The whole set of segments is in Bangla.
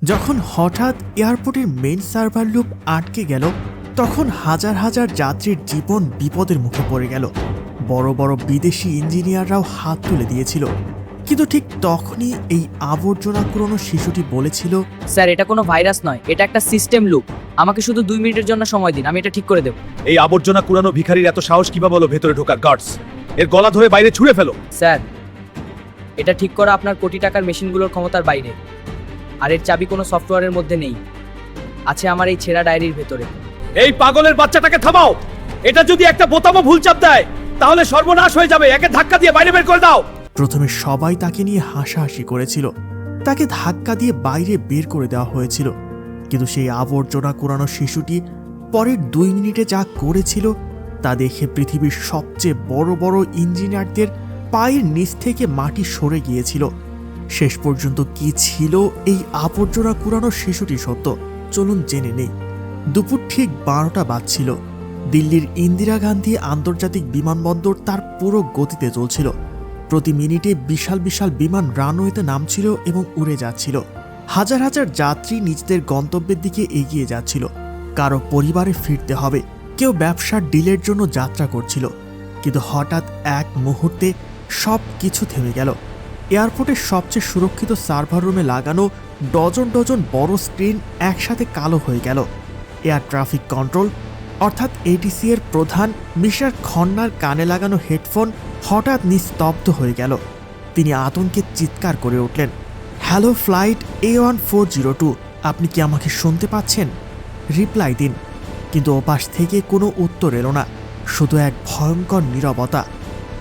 যখন হঠাৎ এয়ারপোর্টের মেইন সার্ভার লুপ আটকে গেল, তখন হাজার হাজার যাত্রীর জীবন বিপদের মুখে পড়ে গেল। বড় বড় বিদেশি ইঞ্জিনিয়াররাও হাত তুলে দিয়েছিল। কিন্তু ঠিক তখনই এই আবর্জনা কুড়োনো শিশুটি বলেছিল, স্যার, এটা কোনো ভাইরাস নয়, এটা একটা সিস্টেম লুপ। আমাকে শুধু 2 মিনিটের জন্য সময় দিন, আমি এটা ঠিক করে দেব। এই আবর্জনা কুড়ানো ভিখারির এত সাহস কিভাবে হলো ভেতরে ঢোকার? গার্ডস, এর গলা ধরে বাইরে ছুঁড়ে ফেলো। স্যার, এটা ঠিক করা আপনার কোটি টাকার মেশিনগুলোর ক্ষমতার বাইরে। আর এর চাবি কোনো সফটওয়্যারের মধ্যে নেই, আছে আমার এই ছেঁড়া ডায়েরির ভেতরে। এই পাগলের বাচ্চাটাকে থামাও। এটা যদি একটা বোতামও ভুল চাপ দেয় তাহলে সর্বনাশ হয়ে যাবে। একে ধাক্কা দিয়ে বাইরে বের করে দাও। প্রথমে সবাই তাকে নিয়ে হাসাহাসি করেছিল, তাকে ধাক্কা দিয়ে বাইরে বের করে দেওয়া হয়েছিল। কিন্তু সেই আবর্জনা কুড়ানো শিশুটি পরের 2 মিনিটে যা করেছিল তা দেখে পৃথিবীর সবচেয়ে বড় বড় ইঞ্জিনিয়ারদের পায়ের নিচ থেকে মাটি সরে গিয়েছিল। শেষ পর্যন্ত কি ছিল এই আবর্জনা কুড়ানো শিশুটি সত্য, চলুন জেনে নেই। দুপুর ঠিক 12টা বাজছিল। দিল্লির ইন্দিরা গান্ধী আন্তর্জাতিক বিমানবন্দর তার পুরো গতিতে চলছিল। প্রতি মিনিটে বিশাল বিশাল বিমান রানওয়েতে নামছিল এবং উড়ে যাচ্ছিল। হাজার হাজার যাত্রী নিজেদের গন্তব্যের দিকে এগিয়ে যাচ্ছিল। কারো পরিবারে ফিরতে হবে, কেউ ব্যবসার ডিলের জন্য যাত্রা করছিল। কিন্তু হঠাৎ এক মুহূর্তে সব কিছু থেমে গেল। এয়ারপোর্টের সবচেয়ে সুরক্ষিত সার্ভার রুমে লাগানো ডজন ডজন বড় স্ক্রিন একসাথে কালো হয়ে গেল। এয়ার ট্রাফিক কন্ট্রোল অর্থাৎ এটিসি এর প্রধান মিস্টার খন্নার কানে লাগানো হেডফোন হঠাৎ নিস্তব্ধ হয়ে গেল। তিনি আতঙ্কে চিৎকার করে উঠলেন, হ্যালো ফ্লাইট A1402, আপনি কি আমাকে শুনতে পাচ্ছেন? রিপ্লাই দিন। কিন্তু ওপাশ থেকে কোনো উত্তর এলো না, শুধু এক ভয়ঙ্কর নীরবতা।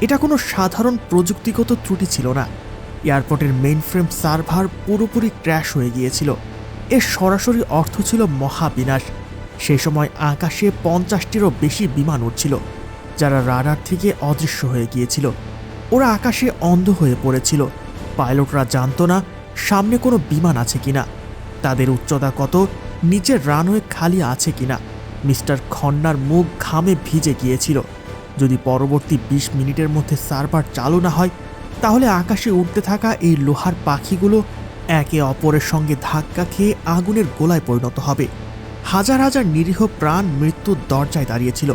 এটা কোনো সাধারণ প্রযুক্তিগত ত্রুটি ছিল না। এয়ারপোর্টের মেইনফ্রেম সার্ভার পুরোপুরি ক্র্যাশ হয়ে গিয়েছিল। এর সরাসরি অর্থ ছিল মহাবিনাশ। সেই সময় আকাশে 50টিরও বেশি বিমান উঠছিল, যারা রাডার থেকে অদৃশ্য হয়ে গিয়েছিল। ওরা আকাশে অন্ধ হয়ে পড়েছিল। পাইলটরা জানতো না সামনে কোনো বিমান আছে কিনা, তাদের উচ্চতা কত, নিচের রানওয়ে খালি আছে কিনা। মিস্টার খন্নার মুখ ঘামে ভিজে গিয়েছিল। যদি পরবর্তী 20 মিনিটের মধ্যে সার্ভার চালু না হয়, তাহলে আকাশে উঠতে থাকা এই লোহার পাখিগুলো একে অপরের সঙ্গে ধাক্কা খেয়ে আগুনের গোলায় পরিণত হবে। হাজার হাজার নিরীহ প্রাণ মৃত্যুর দরজায় দাঁড়িয়েছিল।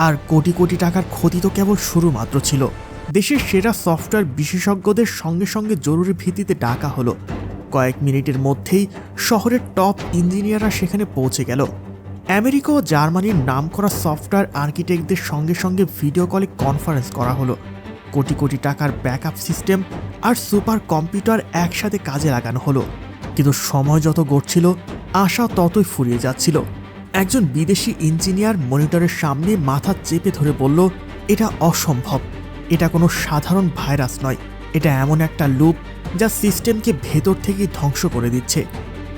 আর কোটি কোটি টাকার ক্ষতি তো কেবল শুরু মাত্র ছিল। দেশের সেরা সফটওয়্যার বিশেষজ্ঞদের সঙ্গে সঙ্গে জরুরি ভিত্তিতে ডাকা হলো। কয়েক মিনিটের মধ্যেই শহরের টপ ইঞ্জিনিয়াররা সেখানে পৌঁছে গেল। আমেরিকা ও জার্মানির নামকরা সফটওয়্যার আর্কিটেক্টদের সঙ্গে সঙ্গে ভিডিও কলে কনফারেন্স করা হলো। কোটি কোটি টাকার ব্যাকআপ সিস্টেম আর সুপার কম্পিউটার একসাথে কাজে লাগানো হলো। কিন্তু সময় যত গড়ছিল, আশা ততই ফুরিয়ে যাচ্ছিল। একজন বিদেশি ইঞ্জিনিয়ার মনিটরের সামনে মাথা চেপে ধরে বলল, এটা অসম্ভব। এটা কোনো সাধারণ ভাইরাস নয়, এটা এমন একটা লুপ যা সিস্টেমকে ভেতর থেকে ধ্বংস করে দিচ্ছে।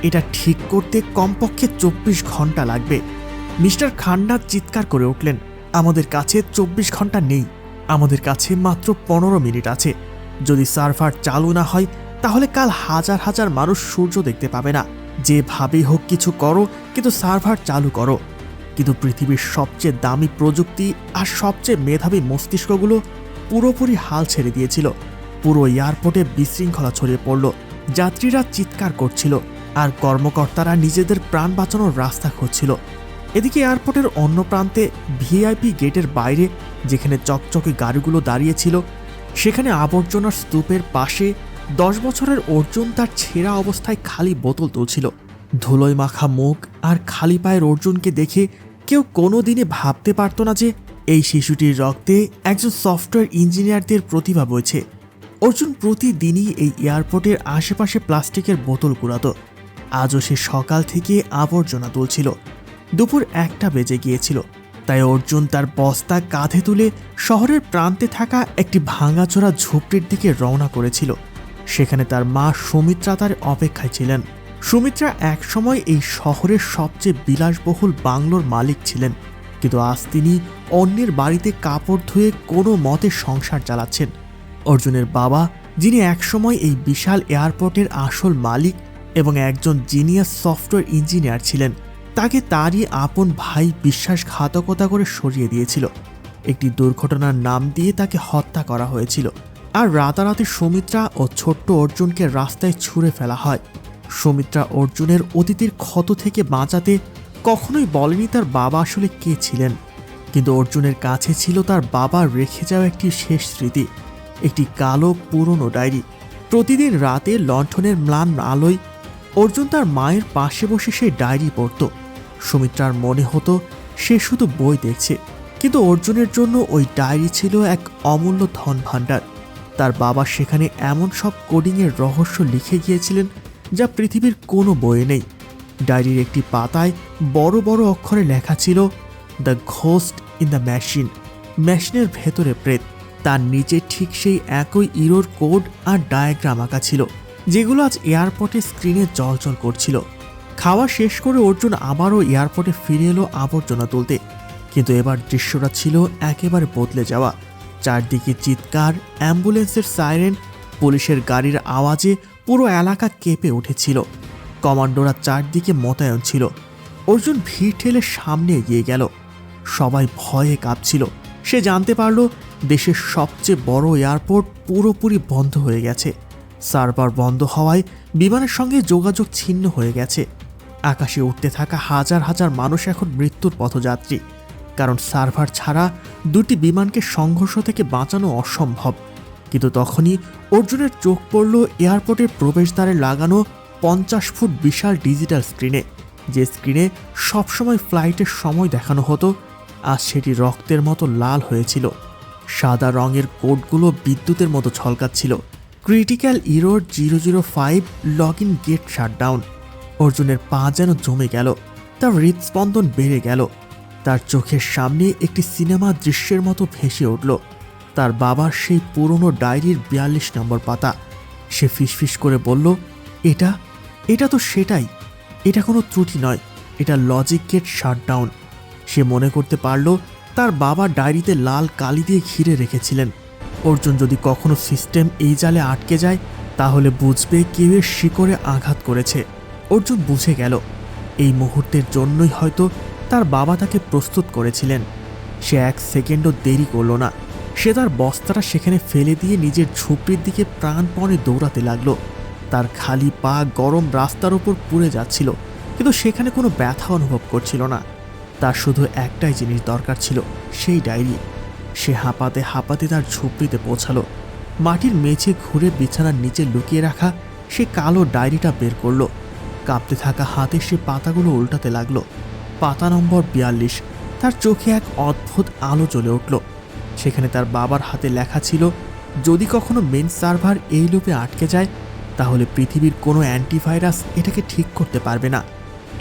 এটা ঠিক করতে কমপক্ষে 24 ঘন্টা লাগবে। মিস্টার খান্না চিৎকার করে উঠলেন, আমাদের কাছে 24 ঘন্টা নেই, আমাদের কাছে মাত্র 15 মিনিট আছে। যদি সার্ভার চালু না হয়, তাহলে কাল হাজার হাজার মানুষ সূর্য দেখতে পাবে না। যেভাবেই হোক কিছু করো, কিন্তু সার্ভার চালু করো। কিন্তু পৃথিবীর সবচেয়ে দামি প্রযুক্তি আর সবচেয়ে মেধাবী মস্তিষ্কগুলো পুরোপুরি হাল ছেড়ে দিয়েছিল। পুরো এয়ারপোর্টে বিশৃঙ্খলা ছড়িয়ে পড়ল। যাত্রীরা চিৎকার করছিল আর কর্মকর্তারা নিজেদের প্রাণ বাঁচানোর রাস্তা খুঁজছিল। এদিকে এয়ারপোর্টের অন্য প্রান্তে ভিআইপি গেটের বাইরে, যেখানে চকচকে গাড়িগুলো দাঁড়িয়েছিল, সেখানে আবর্জনার স্তূপের পাশে 10 বছরের অর্জুন তার ছেঁড়া অবস্থায় খালি বোতল তুলছিল। ধুলোয় মাখা মুখ আর খালি পায়ের অর্জুনকে দেখে কেউ কোনোদিনই ভাবতে পারত না যে এই শিশুটির রক্তে একজন সফটওয়্যার ইঞ্জিনিয়ারদের প্রতিভা বইছে। অর্জুন প্রতিদিনই এই এয়ারপোর্টের আশেপাশে প্লাস্টিকের বোতল কুড়াতো। আজও সে সকাল থেকে আবর্জনা তুলছিল। দুপুর 1টা বেজে গিয়েছিল, তাই অর্জুন তার বস্তা কাঁধে তুলে শহরের প্রান্তে থাকা একটি ভাঙাচোরা ঝুপড়ির দিকে রওনা করেছিল। সেখানে তার মা সুমিত্রা তার অপেক্ষায় ছিলেন। সুমিত্রা একসময় এই শহরের সবচেয়ে বিলাসবহুল বাংলোর মালিক ছিলেন, কিন্তু আজ তিনি অন্যের বাড়িতে কাপড় ধুয়ে কোনো মতে সংসার চালাচ্ছেন। অর্জুনের বাবা, যিনি একসময় এই বিশাল এয়ারপোর্টের আসল মালিক এবং একজন জিনিয়াস সফটওয়্যার ইঞ্জিনিয়ার ছিলেন, তাকে তারই আপন ভাই বিশ্বাসঘাতকতা করে সরিয়ে দিয়েছিল। একটি দুর্ঘটনার নাম দিয়ে তাকে হত্যা করা হয়েছিল। আর রাতারাতি সুমিত্রা ও ছোট্ট অর্জুনকে রাস্তায় ছুঁড়ে ফেলা হয়। সুমিত্রা অর্জুনের অতীতের ক্ষত থেকে বাঁচাতে কখনোই বলেনি তার বাবা আসলে কে ছিলেন, কিন্তু অর্জুনের কাছে ছিল তার বাবা রেখে যাওয়া একটি শেষ স্মৃতি, একটি কালো পুরনো ডায়েরি। প্রতিদিন রাতে লণ্ঠনের ম্লান আলোয় অর্জুন তার মায়ের পাশে বসে সেই ডায়েরি পড়ত। সুমিত্রার মনে হতো সে শুধু বই দেখছে, কিন্তু অর্জুনের জন্য ওই ডায়েরি ছিল এক অমূল্য ধন ভাণ্ডার। তার বাবা সেখানে এমন সব কোডিংয়ের রহস্য লিখে গিয়েছিলেন যা পৃথিবীর কোনো বইয়ে নেই। ডায়েরির একটি পাতায় বড় বড় অক্ষরে লেখা ছিল, the ghost in the machine, মেশিনের ভেতরে প্রেত। তার নিচে ঠিক সেই একই ইরোর কোড আর ডায়াগ্রাম আঁকা ছিল, যেগুলো আজ এয়ারপোর্টের স্ক্রিনে জ্বলজ্বল করছিল। খাওয়া শেষ করে অর্জুন আবারও এয়ারপোর্টে ফিরে এলো আবর্জনা তুলতে, কিন্তু এবার দৃশ্যটা ছিল একেবারে বদলে যাওয়া। চারদিকে চিৎকার, অ্যাম্বুলেন্সের সাইরেন, পুলিশের গাড়ির আওয়াজে পুরো এলাকা কেঁপে উঠেছিল। কমান্ডোরা চারদিকে মোতায়েন ছিল। অর্জুন ভিড় ঠেলে সামনে এগিয়ে গেল। সবাই ভয়ে কাঁপছিল। সে জানতে পারল দেশের সবচেয়ে বড় এয়ারপোর্ট পুরোপুরি বন্ধ হয়ে গেছে। সার্ভার বন্ধ হওয়ায় বিমানের সঙ্গে যোগাযোগ ছিন্ন হয়ে গেছে। আকাশে উঠতে থাকা হাজার হাজার মানুষ এখন মৃত্যুর পথযাত্রী, কারণ সার্ভার ছাড়া দুটি বিমানকে সংঘর্ষ থেকে বাঁচানো অসম্ভব। কিন্তু তখনই অর্জুনের চোখ পড়ল এয়ারপোর্টের প্রবেশদ্বারে লাগানো 50 ফুট বিশাল ডিজিটাল স্ক্রিনে, যে স্ক্রিনে সবসময় ফ্লাইটের সময় দেখানো হতো। আজ সেটি রক্তের মতো লাল হয়েছিল। সাদা রঙের কোডগুলো বিদ্যুতের মতো ঝলকাচ্ছিল। Critical error 005, log in gate shutdown. অর্জুনের পা যেন জমে গেল, তার হৃদস্পন্দন বেড়ে গেল। তার চোখের সামনে একটি সিনেমা দৃশ্যের মতো ভেসে উঠল। তার বাবার সেই পুরনো ডায়েরির 42 নম্বর পাতা। সে ফিসফিস করে বলল, এটা তো সেটাই। এটা কোনো ত্রুটি নয়, এটা লজিক গেট শাটডাউন। সে মনে করতে পারল তার বাবা ডায়েরিতে লাল কালি দিয়ে ঘিরে রেখেছিলেন। অর্জুন যদি কখনো সিস্টেম এই জালে আটকে যায়, তাহলে বুঝবে কেউ এর শিকড়ে আঘাত করেছে। অর্জুন বুঝে গেল এই মুহূর্তের জন্যই হয়তো তার বাবা তাকে প্রস্তুত করেছিলেন। সে এক সেকেন্ডও দেরি করল না। সে তার বস্তাটা সেখানে ফেলে দিয়ে নিজের ঝুপড়ির দিকে প্রাণপণে দৌড়াতে লাগলো। তার খালি পা গরম রাস্তার উপর পুড়ে যাচ্ছিল, কিন্তু সেখানে কোনো ব্যথা অনুভব করছিল না। তার শুধু একটাই জিনিস দরকার ছিল, সেই ডায়েরি। সে হাঁপাতে হাঁপাতে তার ঝুপড়িতে পৌঁছালো। মাটির মেঝে ঘুরে বিছানার নিচে লুকিয়ে রাখা সে কালো ডায়েরিটা বের করলো। কাঁপতে থাকা হাতে সে পাতাগুলো উল্টাতে লাগলো। পাতা নম্বর 42। তার চোখে এক অদ্ভুত আলো জ্বলে উঠল। সেখানে তার বাবার হাতে লেখা ছিল, যদি কখনো মেন সার্ভার এই লুপে আটকে যায়, তাহলে পৃথিবীর কোনো অ্যান্টিভাইরাস এটাকে ঠিক করতে পারবে না।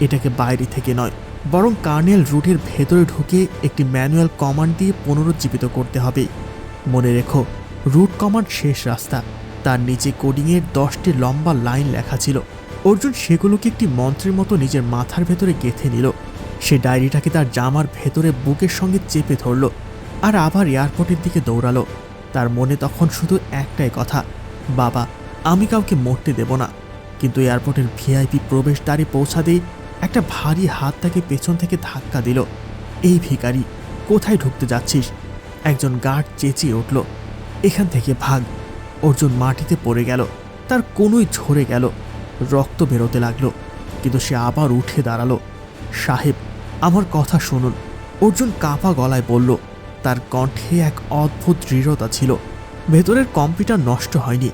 এটাকে বাইরে থেকে নয়, বরং কার্নেল রুটের ভেতরে ঢুকে একটি ম্যানুয়াল কমান্ড দিয়ে পুনরুজ্জীবিত করতে হবে। মনে রেখো, রুট কমান্ড শেষ রাস্তা। তার নিচে কোডিংয়ের 10টি লম্বা লাইন লেখা ছিল। অর্জুন সেগুলোকে একটি মন্ত্রের মতো নিজের মাথার ভেতরে গেঁথে নিল। সে ডায়েরিটাকে তার জামার ভেতরে বুকের সঙ্গে চেপে ধরল আর আবার এয়ারপোর্টের দিকে দৌড়ালো। তার মনে তখন শুধু একটাই কথা, বাবা, আমি কাউকে মরতে দেব না। কিন্তু এয়ারপোর্টের ভিআইপি প্রবেশদ্বারে পৌঁছাতেই একটা ভারী হাত তাকে পেছন থেকে ধাক্কা দিল। এই ভিখারি, কোথায় ঢুকতে যাচ্ছিস? একজন গার্ড চেঁচিয়ে উঠল, এখান থেকে ভাগ। অর্জুন মাটিতে পড়ে গেল। তার কোনোই ঝরে গেল, রক্ত বেরোতে লাগলো। কিন্তু সে আবার উঠে দাঁড়ালো। সাহেব, আমার কথা শুনুন, অর্জুন কাঁপা গলায় বলল। তার কণ্ঠে এক অদ্ভুত দৃঢ়তা ছিল। ভেতরের কম্পিউটার নষ্ট হয়নি,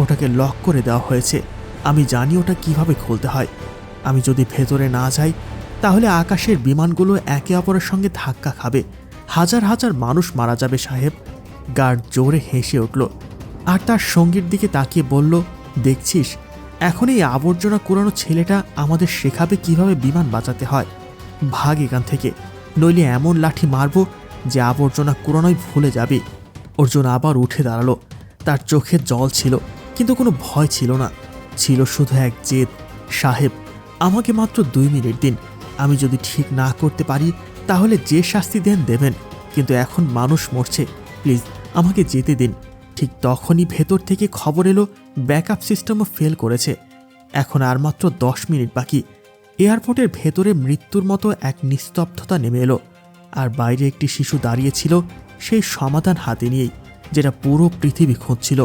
ওটাকে লক করে দেওয়া হয়েছে। আমি জানি ওটা কিভাবে খুলতে হয়। আমি যদি ভেতরে না যাই, তাহলে আকাশের বিমানগুলো একে অপরের সঙ্গে ধাক্কা খাবে। হাজার হাজার মানুষ মারা যাবে সাহেব। গার্ড জোরে হেসে উঠল আর তার সঙ্গীর দিকে তাকিয়ে বলল, দেখছিস, এখন এই আবর্জনা কুড়ানো ছেলেটা আমাদের শেখাবে কিভাবে বিমান বাঁচাতে হয়। ভাগ এখান থেকে, নইলে এমন লাঠি মারব যে আবর্জনা কুড়ানোই ভুলে যাবে। অর্জুন আবার উঠে দাঁড়ালো। তার চোখে জল ছিল, কিন্তু কোনো ভয় ছিল না। ছিল শুধু এক জেদ। সাহেব, আমাকে মাত্র 2 মিনিট দিন। আমি যদি ঠিক না করতে পারি, তাহলে যে শাস্তি দেবেন। কিন্তু এখন মানুষ মরছে, প্লিজ আমাকে যেতে দিন। ঠিক তখনই ভেতর থেকে খবর এলো ব্যাকআপ সিস্টেমও ফেল করেছে। এখন আর মাত্র 10 মিনিট বাকি। এয়ারপোর্টের ভেতরে মৃত্যুর মতো এক নিস্তব্ধতা নেমে এলো। আর বাইরে একটি শিশু দাঁড়িয়েছিল সেই সমাধান হাতে নিয়েই, যেটা পুরো পৃথিবী খুঁজছিল।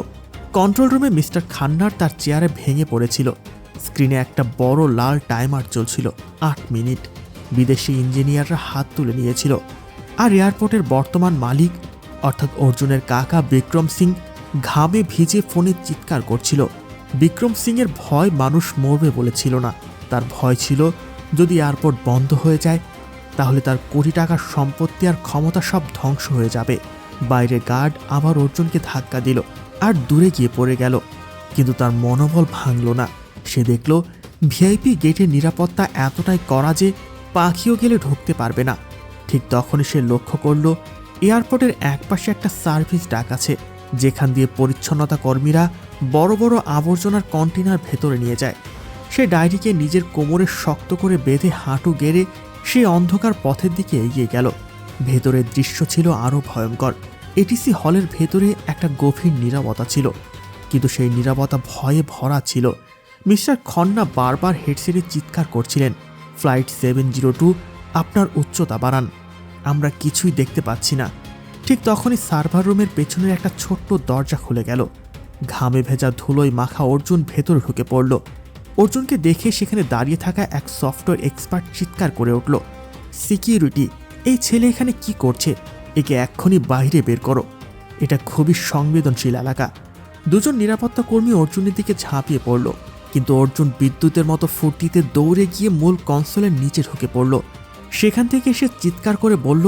কন্ট্রোল রুমে মিস্টার খান্নার তার চেয়ারে ভেঙে পড়েছিল। স্ক্রিনে একটা বড় লাল টাইমার চলছিল। 8 মিনিট। বিদেশি ইঞ্জিনিয়াররা হাত তুলে নিয়েছিল। আর এয়ারপোর্টের বর্তমান মালিক অর্থাৎ অর্জুনের কাকা বিক্রম সিং ঘামে ভিজে ফোনে চিৎকার করছিল। বিক্রম সিংয়ের ভয় মানুষ মরবে বলেছিল না, তার ভয় ছিল যদি এয়ারপোর্ট বন্ধ হয়ে যায় তাহলে তার কোটি টাকার সম্পত্তি আর ক্ষমতা সব ধ্বংস হয়ে যাবে। বাইরে গার্ড আবার অর্জুনকে ধাক্কা দিল আর দূরে গিয়ে পড়ে গেল, কিন্তু তার মনোবল ভাঙল না। সে দেখল ভিআইপি গেটের নিরাপত্তা এতটাই কড়া যে পাখিও গেলে ঢুকতে পারবে না। ঠিক তখনই সে লক্ষ্য করল এয়ারপোর্টের একপাশে একটা সার্ভিস ডাক আছে, যেখান দিয়ে পরিচ্ছন্নতা কর্মীরা বড় বড় আবর্জনার কন্টেনার ভেতরে নিয়ে যায়। সে ডায়েরিকে নিজের কোমরে শক্ত করে বেঁধে হাঁটু গেড়ে সেই অন্ধকার পথের দিকে এগিয়ে গেল। ভেতরের দৃশ্য ছিল আরও ভয়ঙ্কর। এটিসি হলের ভেতরে একটা গভীর নীরবতা ছিল, কিন্তু সেই নীরবতা ভয়ে ভরা ছিল। মিস্টার খন্না বারবার হেডসেটে চিৎকার করছিলেন, ফ্লাইট 702, আপনার উচ্চতা বাড়ান, আমরা কিছুই দেখতে পাচ্ছি না। ঠিক তখনই সার্ভার রুমের পেছনের একটা ছোট্ট দরজা খুলে গেল। ঘামে ভেজা ধুলোয় মাখা অর্জুন ভেতরে ঢুকে পড়ল। অর্জুনকে দেখে সেখানে দাঁড়িয়ে থাকা এক সফটওয়্যার এক্সপার্ট চিৎকার করে উঠল, সিকিউরিটি, এই ছেলে এখানে কি করছে? একে এক্ষুনি বাইরে বের করো, এটা খুবই সংবেদনশীল এলাকা। দুজন নিরাপত্তা কর্মী অর্জুনের দিকে ঝাঁপিয়ে পড়ল, কিন্তু অর্জুন বিদ্যুতের মতো ফুর্তিতে দৌড়ে গিয়ে মূল কনসোলের নিচে ঢুকে পড়ল। সেখান থেকে সে চিৎকার করে বলল,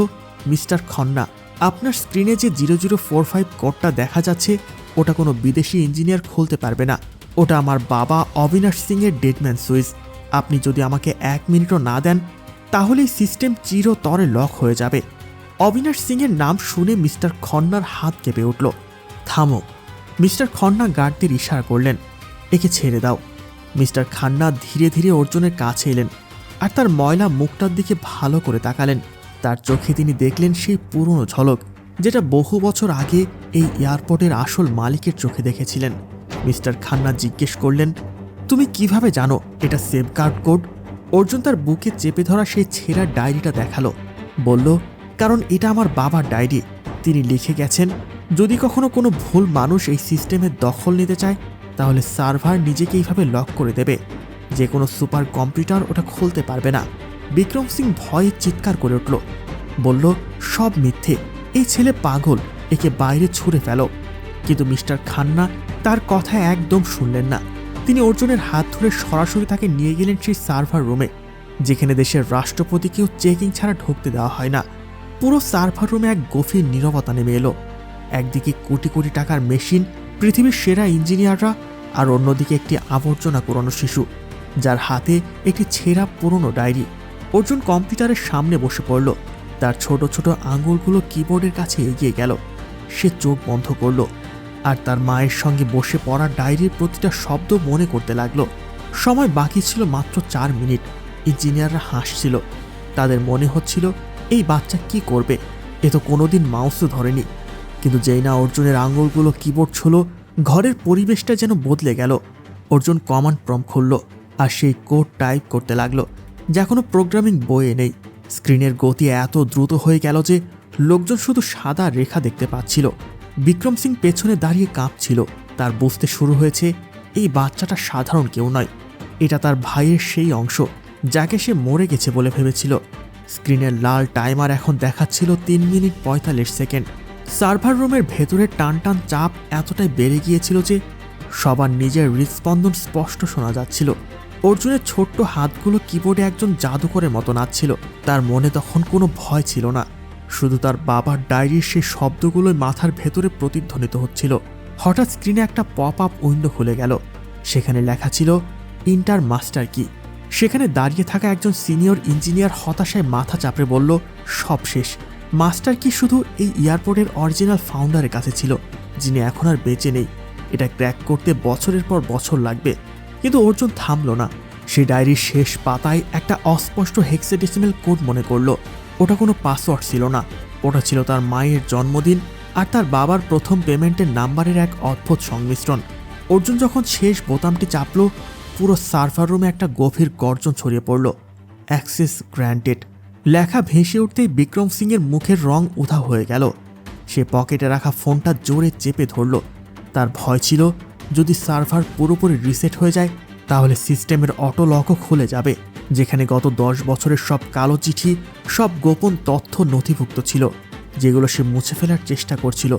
মিস্টার খন্না, আপনার স্ক্রিনে যে 0045 কোডটা দেখা যাচ্ছে ওটা কোনো বিদেশি ইঞ্জিনিয়ার খুলতে পারবে না। ওটা আমার বাবা অবিনাশ সিংয়ের ডেডম্যান সুইচ। আপনি যদি আমাকে 1 মিনিটও না দেন তাহলে সিস্টেম চিরতরে লক হয়ে যাবে। অবিনাশ সিংয়ের নাম শুনে মিস্টার খন্নার হাত কেঁপে উঠল। থামো। মিস্টার খন্না গার্ডদের ইশারা করলেন, একে ছেড়ে দাও। মিস্টার খান্না ধীরে ধীরে অর্জুনের কাছে এলেন আর তার ময়লা মুখটার দিকে ভালো করে তাকালেন। তার চোখে তিনি দেখলেন সেই পুরনো ঝলক, যেটা বহু বছর আগে এই এয়ারপোর্টের আসল মালিকের চোখে দেখেছিলেন। মিস্টার খান্না জিজ্ঞেস করলেন, তুমি কিভাবে জানো এটা সেফগার্ড কোড? অর্জুন তার বুকে চেপে ধরা সেই ছেঁড়া ডায়েরিটা দেখালো। বলল, কারণ এটা আমার বাবার ডায়েরি। তিনি লিখে গেছেন, যদি কখনো কোনো ভুল মানুষ এই সিস্টেমের দখল নিতে চায় তাহলে সার্ভার নিজেকে এইভাবে লক করে দেবে। যে কোনো সুপার কম্পিউটার ওটা খুলতে পারবে না। বিক্রম সিং ভয়ে চিৎকার করে উঠল, বলল, সব মিথ্যে, এই ছেলে পাগল, একে বাইরে ছুঁড়ে ফেলো। কিন্তু মিস্টার খান্না তার কথা একদম শুনলেন না। তিনি অর্জুনের হাত ধরে সরাসরি তাকে নিয়ে গেলেন সেই সার্ভার রুমে, যেখানে দেশের রাষ্ট্রপতিকেও চেকিং ছাড়া ঢুকতে দেওয়া হয় না। পুরো সার্ভার রুমে এক গভীর নীরবতা নেমে এলো। একদিকে কোটি কোটি টাকার মেশিন, পৃথিবীর সেরা ইঞ্জিনিয়াররা, আর অন্যদিকে একটি আবর্জনা কুড়ানো শিশু যার হাতে একটি ছেঁড়া পুরনো ডায়েরি। অর্জুন কম্পিউটারের সামনে বসে পড়ল। তার ছোট ছোট আঙুলগুলো কিবোর্ডের কাছে এগিয়ে গেল। সে চোখ বন্ধ করল আর তার মায়ের সঙ্গে বসে পড়া ডায়েরির প্রতিটা শব্দ মনে করতে লাগলো। সময় বাকি ছিল মাত্র 4 মিনিট। ইঞ্জিনিয়াররা হাসছিল। তাদের মনে হচ্ছিল, এই বাচ্চা কি করবে, এ তো কোনোদিন মাউসও ধরেনি। কিন্তু যেই না অর্জুনের আঙুলগুলো কিবোর্ড ছিল, ঘরের পরিবেশটা যেন বদলে গেল। অর্জুন কমান্ড প্রম্পট খুলল আর সেই কোড টাইপ করতে লাগলো, যা কোনো প্রোগ্রামিং বইয়ে নেই। স্ক্রিনের গতি এত দ্রুত হয়ে গেল যে লোকজন শুধু সাদা রেখা দেখতে পাচ্ছিল। বিক্রম সিং পেছনে দাঁড়িয়ে কাঁপছিল। তার বুঝতে শুরু হয়েছে এই বাচ্চাটা সাধারণ কেউ নয়, এটা তার ভাইয়ের সেই অংশ যাকে সে মরে গেছে বলে ভেবেছিল। স্ক্রিনের লাল টাইমার এখন দেখাচ্ছিল 3 মিনিট 45 সেকেন্ড। সার্ভার রুমের ভেতরে টান টান চাপ এতটাই বেড়ে গিয়েছিল যে সবার নিজের হৃদস্পন্দন স্পষ্ট শোনা যাচ্ছিল। অর্জুনের ছোট্ট হাতগুলো কিবোর্ডে একজন জাদুকরের মতো নাচছিল। তার মনে তখন কোনো ভয় ছিল না, শুধু তার বাবার ডায়েরির সেই শব্দগুলোই মাথার ভেতরে প্রতিধ্বনিত হচ্ছিল। হঠাৎ স্ক্রিনে একটা পপ আপ উইন্ডো খুলে গেল। সেখানে লেখা ছিল ইন্টার মাস্টার কি। সেখানে দাঁড়িয়ে থাকা একজন সিনিয়র ইঞ্জিনিয়ার হতাশায় মাথা চাপড়ে বলল, সব শেষ। মাস্টার কি শুধু এই এয়ারপোর্টের অরিজিনাল ফাউন্ডারের কাছে ছিল, যিনি এখন আর বেঁচে নেই। এটা ক্র্যাক করতে বছরের পর বছর লাগবে। কিন্তু অর্জুন থামল না। সে ডায়েরির শেষ পাতায় একটা অস্পষ্ট হেক্সাডেসিমাল কোড মনে করল। ওটা কোনো পাসওয়ার্ড ছিল না, ওটা ছিল তার মায়ের জন্মদিন আর তার বাবার প্রথম পেমেন্টের নাম্বারের এক অদ্ভুত সংমিশ্রণ। অর্জুন যখন শেষ বোতামটি চাপল, পুরো সার্ভার রুমে একটা গভীর গর্জন ছড়িয়ে পড়ল। অ্যাক্সেস গ্র্যান্টেড লেখা ভেসে উঠতেই বিক্রম সিংয়ের মুখের রং উধাও হয়ে গেল। সে পকেটে রাখা ফোনটা জোরে চেপে ধরল। তার ভয় ছিল যদি সার্ভার পুরোপুরি রিসেট হয়ে যায় তাহলে সিস্টেমের অটো লকও খুলে যাবে, যেখানে গত 10 বছরের সব কালো চিঠি, সব গোপন তথ্য নথিভুক্ত ছিল, যেগুলো সে মুছে ফেলার চেষ্টা করছিল।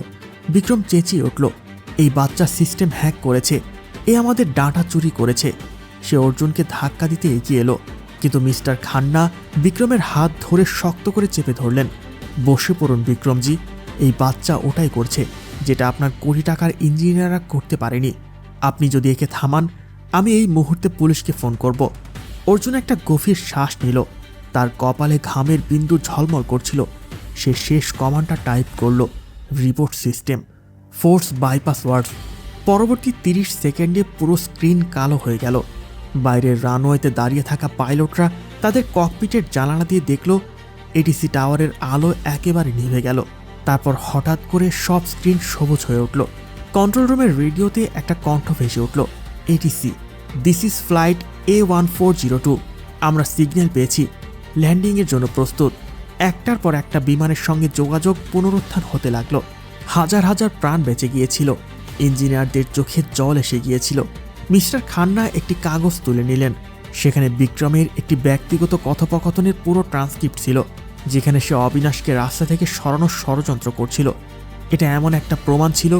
বিক্রম চেঁচিয়ে উঠল, এই বাচ্চা সিস্টেম হ্যাক করেছে, এ আমাদের ডাটা চুরি করেছে। সে অর্জুনকে ধাক্কা দিতে এগিয়ে এলো, কিন্তু মিস্টার খান্না বিক্রমের হাত ধরে শক্ত করে চেপে ধরলেন। বসে পড়ুন বিক্রমজি, এই বাচ্চা ওটাই করছে যেটা আপনার কোটি টাকার ইঞ্জিনিয়াররা করতে পারেনি। আপনি যদি একে থামান, আমি এই মুহূর্তে পুলিশকে ফোন করব। অর্জুন একটা গভীর শ্বাস নিল, তার কপালে ঘামের বিন্দু ঝলমল করছিল। সে শেষ কমান্ডটা টাইপ করল, রিপোর্ট সিস্টেম, ফোর্স বাইপাস ওয়ার্ডস। পরবর্তী 30 সেকেন্ডে পুরো স্ক্রিন কালো হয়ে গেল। বাইরের রানওয়েতে দাঁড়িয়ে থাকা পাইলটরা তাদের ককপিটের জানালা দিয়ে দেখল এটিসি টাওয়ারের আলো একেবারে নিভে গেল। তারপর হঠাৎ করে সব স্ক্রিন সবুজ হয়ে উঠল। কন্ট্রোল রুমের রেডিওতে একটা কণ্ঠ ভেসে উঠল, ATC, this is flight A1402, আমরা সিগন্যাল পেয়েছি, ল্যান্ডিংয়ের জন্য প্রস্তুত। একটার পর একটা বিমানের সঙ্গে যোগাযোগ পুনরুত্থান হতে লাগলো। হাজার হাজার প্রাণ বেঁচে গিয়েছিল। ইঞ্জিনিয়ারদের চোখে জল এসে গিয়েছিল। মিস্টার খান্না একটি কাগজ তুলে নিলেন। সেখানে বিক্রমের একটি ব্যক্তিগত কথোপকথনের পুরো ট্রান্সক্রিপ্ট ছিল, যেখানে সে অবিনাশকে রাস্তা থেকে সরানোর ষড়যন্ত্র করছিল। এটা এমন একটা প্রমাণ ছিল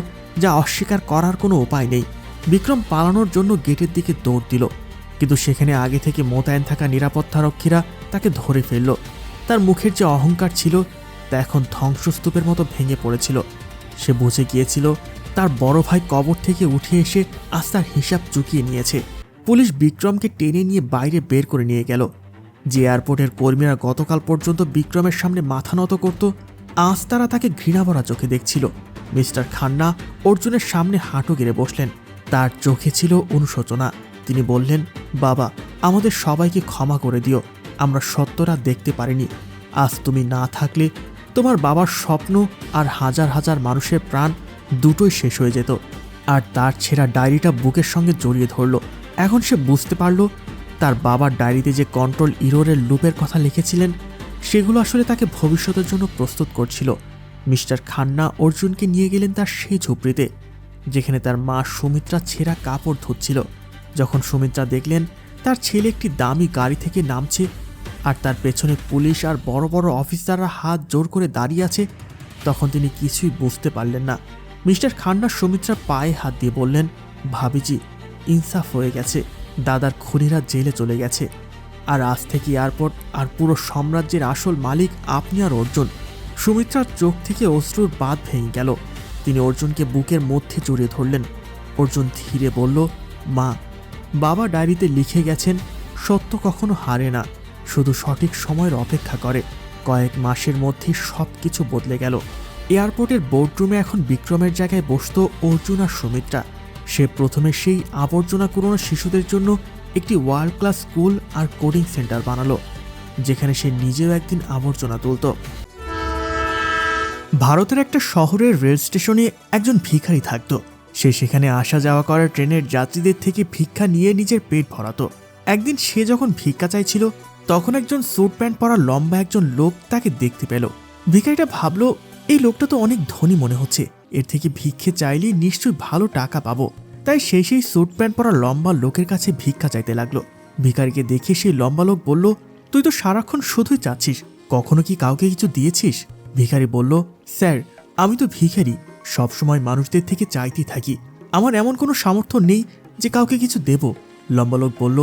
যা অস্বীকার করার কোনো উপায় নেই। বিক্রম পালানোর জন্য গেটের দিকে দৌড় দিল, কিন্তু সেখানে আগে থেকে মোতায়েন থাকা নিরাপত্তারক্ষীরা তাকে ধরে ফেলল। তার মুখের যে অহংকার ছিল তা এখন ধ্বংসস্তূপের মতো ভেঙে পড়েছিল। সে বুঝে গিয়েছিল তার বড় ভাই কবর থেকে উঠে এসে আজ তার হিসাব চুকিয়ে নিয়েছে। পুলিশ বিক্রমকে টেনে নিয়ে বাইরে বের করে নিয়ে গেল। যে এয়ারপোর্টের কর্মীরা গতকাল পর্যন্ত বিক্রমের সামনে মাথা নত করত, আজ তারা তাকে ঘৃণাভরা চোখে দেখছিল। মিস্টার খান্না অর্জুনের সামনে হাঁটু গেড়ে বসলেন। তার চোখে ছিল অনুশোচনা। তিনি বললেন, বাবা, আমাদের সবাইকে ক্ষমা করে দিও, আমরা সত্যটা দেখতে পারিনি। আজ তুমি না থাকলে তোমার বাবার স্বপ্ন আর হাজার হাজার মানুষের প্রাণ দুটোই শেষ হয়ে যেত। আর তার ছেঁড়া ডায়েরিটা বুকের সঙ্গে জড়িয়ে ধরল। এখন সে বুঝতে পারল তার বাবার ডায়েরিতে যে কন্ট্রোল ইরোরের লুপের কথা লিখেছিলেন সেগুলো আসলে তাকে ভবিষ্যতের জন্য প্রস্তুত করছিল। মিস্টার খান্না অর্জুনকে নিয়ে গেলেন তার সেই ঝুপড়িতে, যেখানে তার মা সুমিত্রা ছেঁড়া কাপড় ধুচ্ছিল। যখন সুমিত্রা দেখলেন তার ছেলে একটি দামি গাড়ি থেকে নামছে আর তার পেছনে পুলিশ আর বড় বড় অফিসাররা হাত জোর করে দাঁড়িয়ে আছে, তখন তিনি কিছুই বুঝতে পারলেন না। মিস্টার খান্না সুমিত্রার পায়ে হাত দিয়ে বললেন, ভাবিজি, ইনসাফ হয়ে গেছে, দাদার খুনিরা জেলে চলে গেছে, আর আজ থেকে এয়ারপোর্ট আর পুরো সাম্রাজ্যের আসল মালিক আপনি আর অর্জুন। সুমিত্রার চোখ থেকে অশ্রুর বাঁধ ভেঙে গেল। তিনি অর্জুনকে বুকের মধ্যে জড়িয়ে ধরলেন। অর্জুন ধীরে বলল, মা, বাবা ডায়েরিতে লিখে গেছেন, সত্য কখনো হারে না, শুধু সঠিক সময়ের অপেক্ষা করে। কয়েক মাসের মধ্যেই সব কিছু বদলে গেল। এয়ারপোর্টের বোর্ডরুমে এখন বিক্রমের জায়গায় বসত অর্জুন আর সুমিত্রা। সে প্রথমে সেই আবর্জনা কুড়ানো শিশুদের জন্য একটি ওয়ার্ল্ড ক্লাস স্কুল আর কোডিং সেন্টার বানালো, যেখানে সে নিজেও একদিন আবর্জনা তুলত। ভারতের একটা শহরের রেল স্টেশনে একজন ভিখারি থাকত। সে সেখানে আসা যাওয়া করা ট্রেনের যাত্রীদের থেকে ভিক্ষা নিয়ে নিজের পেট ভরাতো। একদিন সে যখন ভিক্ষা চাইছিল, তখন একজন স্যুট প্যান্ট পরা লম্বা একজন লোক তাকে দেখতে পেল। ভিখারিটা ভাবল, এই লোকটা তো অনেক ধনী মনে হচ্ছে, এর থেকে ভিক্ষে চাইলে নিশ্চয়ই ভালো টাকা পাবো। তাই সেই স্যুট প্যান্ট পরা লম্বা লোকের কাছে ভিক্ষা চাইতে লাগলো। ভিখারিকে দেখে সেই লম্বা লোক বলল, তুই তো সারাক্ষণ শুধুই চাচ্ছিস, কখনো কি কাউকে কিছু দিয়েছিস? ভিখারি বলল, স্যার, আমি তো ভিখারি, সবসময় মানুষদের থেকে চাইতেই থাকি, আমার এমন কোনো সামর্থ্য নেই যে কাউকে কিছু দেব। লম্বা লোক বলল,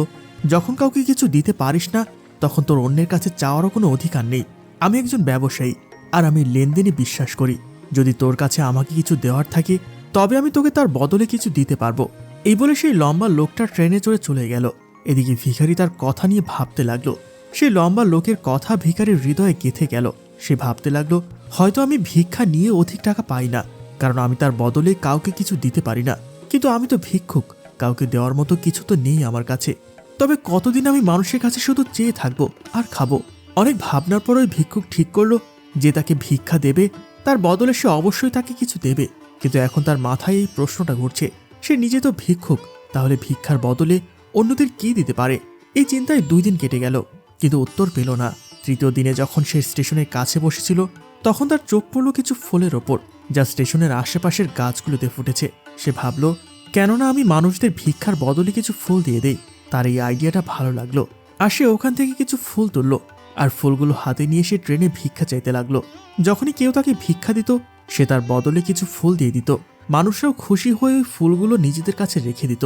যখন কাউকে কিছু দিতে পারিস না, তখন তোর অন্যের কাছে চাওয়ারও কোনো অধিকার নেই। আমি একজন ব্যবসায়ী, আর আমি লেনদেনে বিশ্বাস করি। যদি তোর কাছে আমাকে কিছু দেওয়ার থাকে, তবে আমি তোকে তার বদলে কিছু দিতে পারবো। এই বলে সেই লম্বা লোকটা ট্রেনে চড়ে চলে গেল। এদিকে ভিখারি তার কথা নিয়ে ভাবতে লাগলো। সেই লম্বা লোকের কথা ভিখারির হৃদয়ে গেঁথে গেল। সে ভাবতে লাগলো, হয়তো আমি ভিক্ষা নিয়ে অধিক টাকা পাই না, কারণ আমি তার বদলে কাউকে কিছু দিতে পারি না, কিন্তু আমি তো ভিক্ষুক, কাউকে দেওয়ার মতো কিছু তো নেই আমার কাছে। তবে কতদিন আমি মানুষের কাছে শুধু চেয়ে থাকবো আর খাবো? অনেক ভাবনার পর ওই ভিক্ষুক ঠিক করলো যে তাকে ভিক্ষা দেবে, তার বদলে সে অবশ্যই তাকে কিছু দেবে। কিন্তু এখন তার মাথায় এই প্রশ্নটা ঘুরছে, সে নিজে তো ভিক্ষুক, তাহলে ভিক্ষার বদলে অন্যদের কি দিতে পারে? এই চিন্তায় 2 দিন কেটে গেল, কিন্তু উত্তর পেল না। তৃতীয় দিনে যখন সে স্টেশনের কাছে বসেছিল, তখন তার চোখ পড়ল কিছু ফুলের ওপর, যা স্টেশনের আশেপাশের গাছগুলোতে ফুটেছে। সে ভাবল, কেননা আমি মানুষদের ভিক্ষার বদলে কিছু ফুল দিয়ে দেই। তার এই আইডিয়াটা ভালো লাগলো আর সে ওখান থেকে কিছু ফুল তুলল আর ফুলগুলো হাতে নিয়ে সে ট্রেনে ভিক্ষা চাইতে লাগলো। যখনই কেউ তাকে ভিক্ষা দিত সে তার বদলে কিছু ফুল দিয়ে দিত। মানুষরাও খুশি হয়ে ওই ফুলগুলো নিজেদের কাছে রেখে দিত।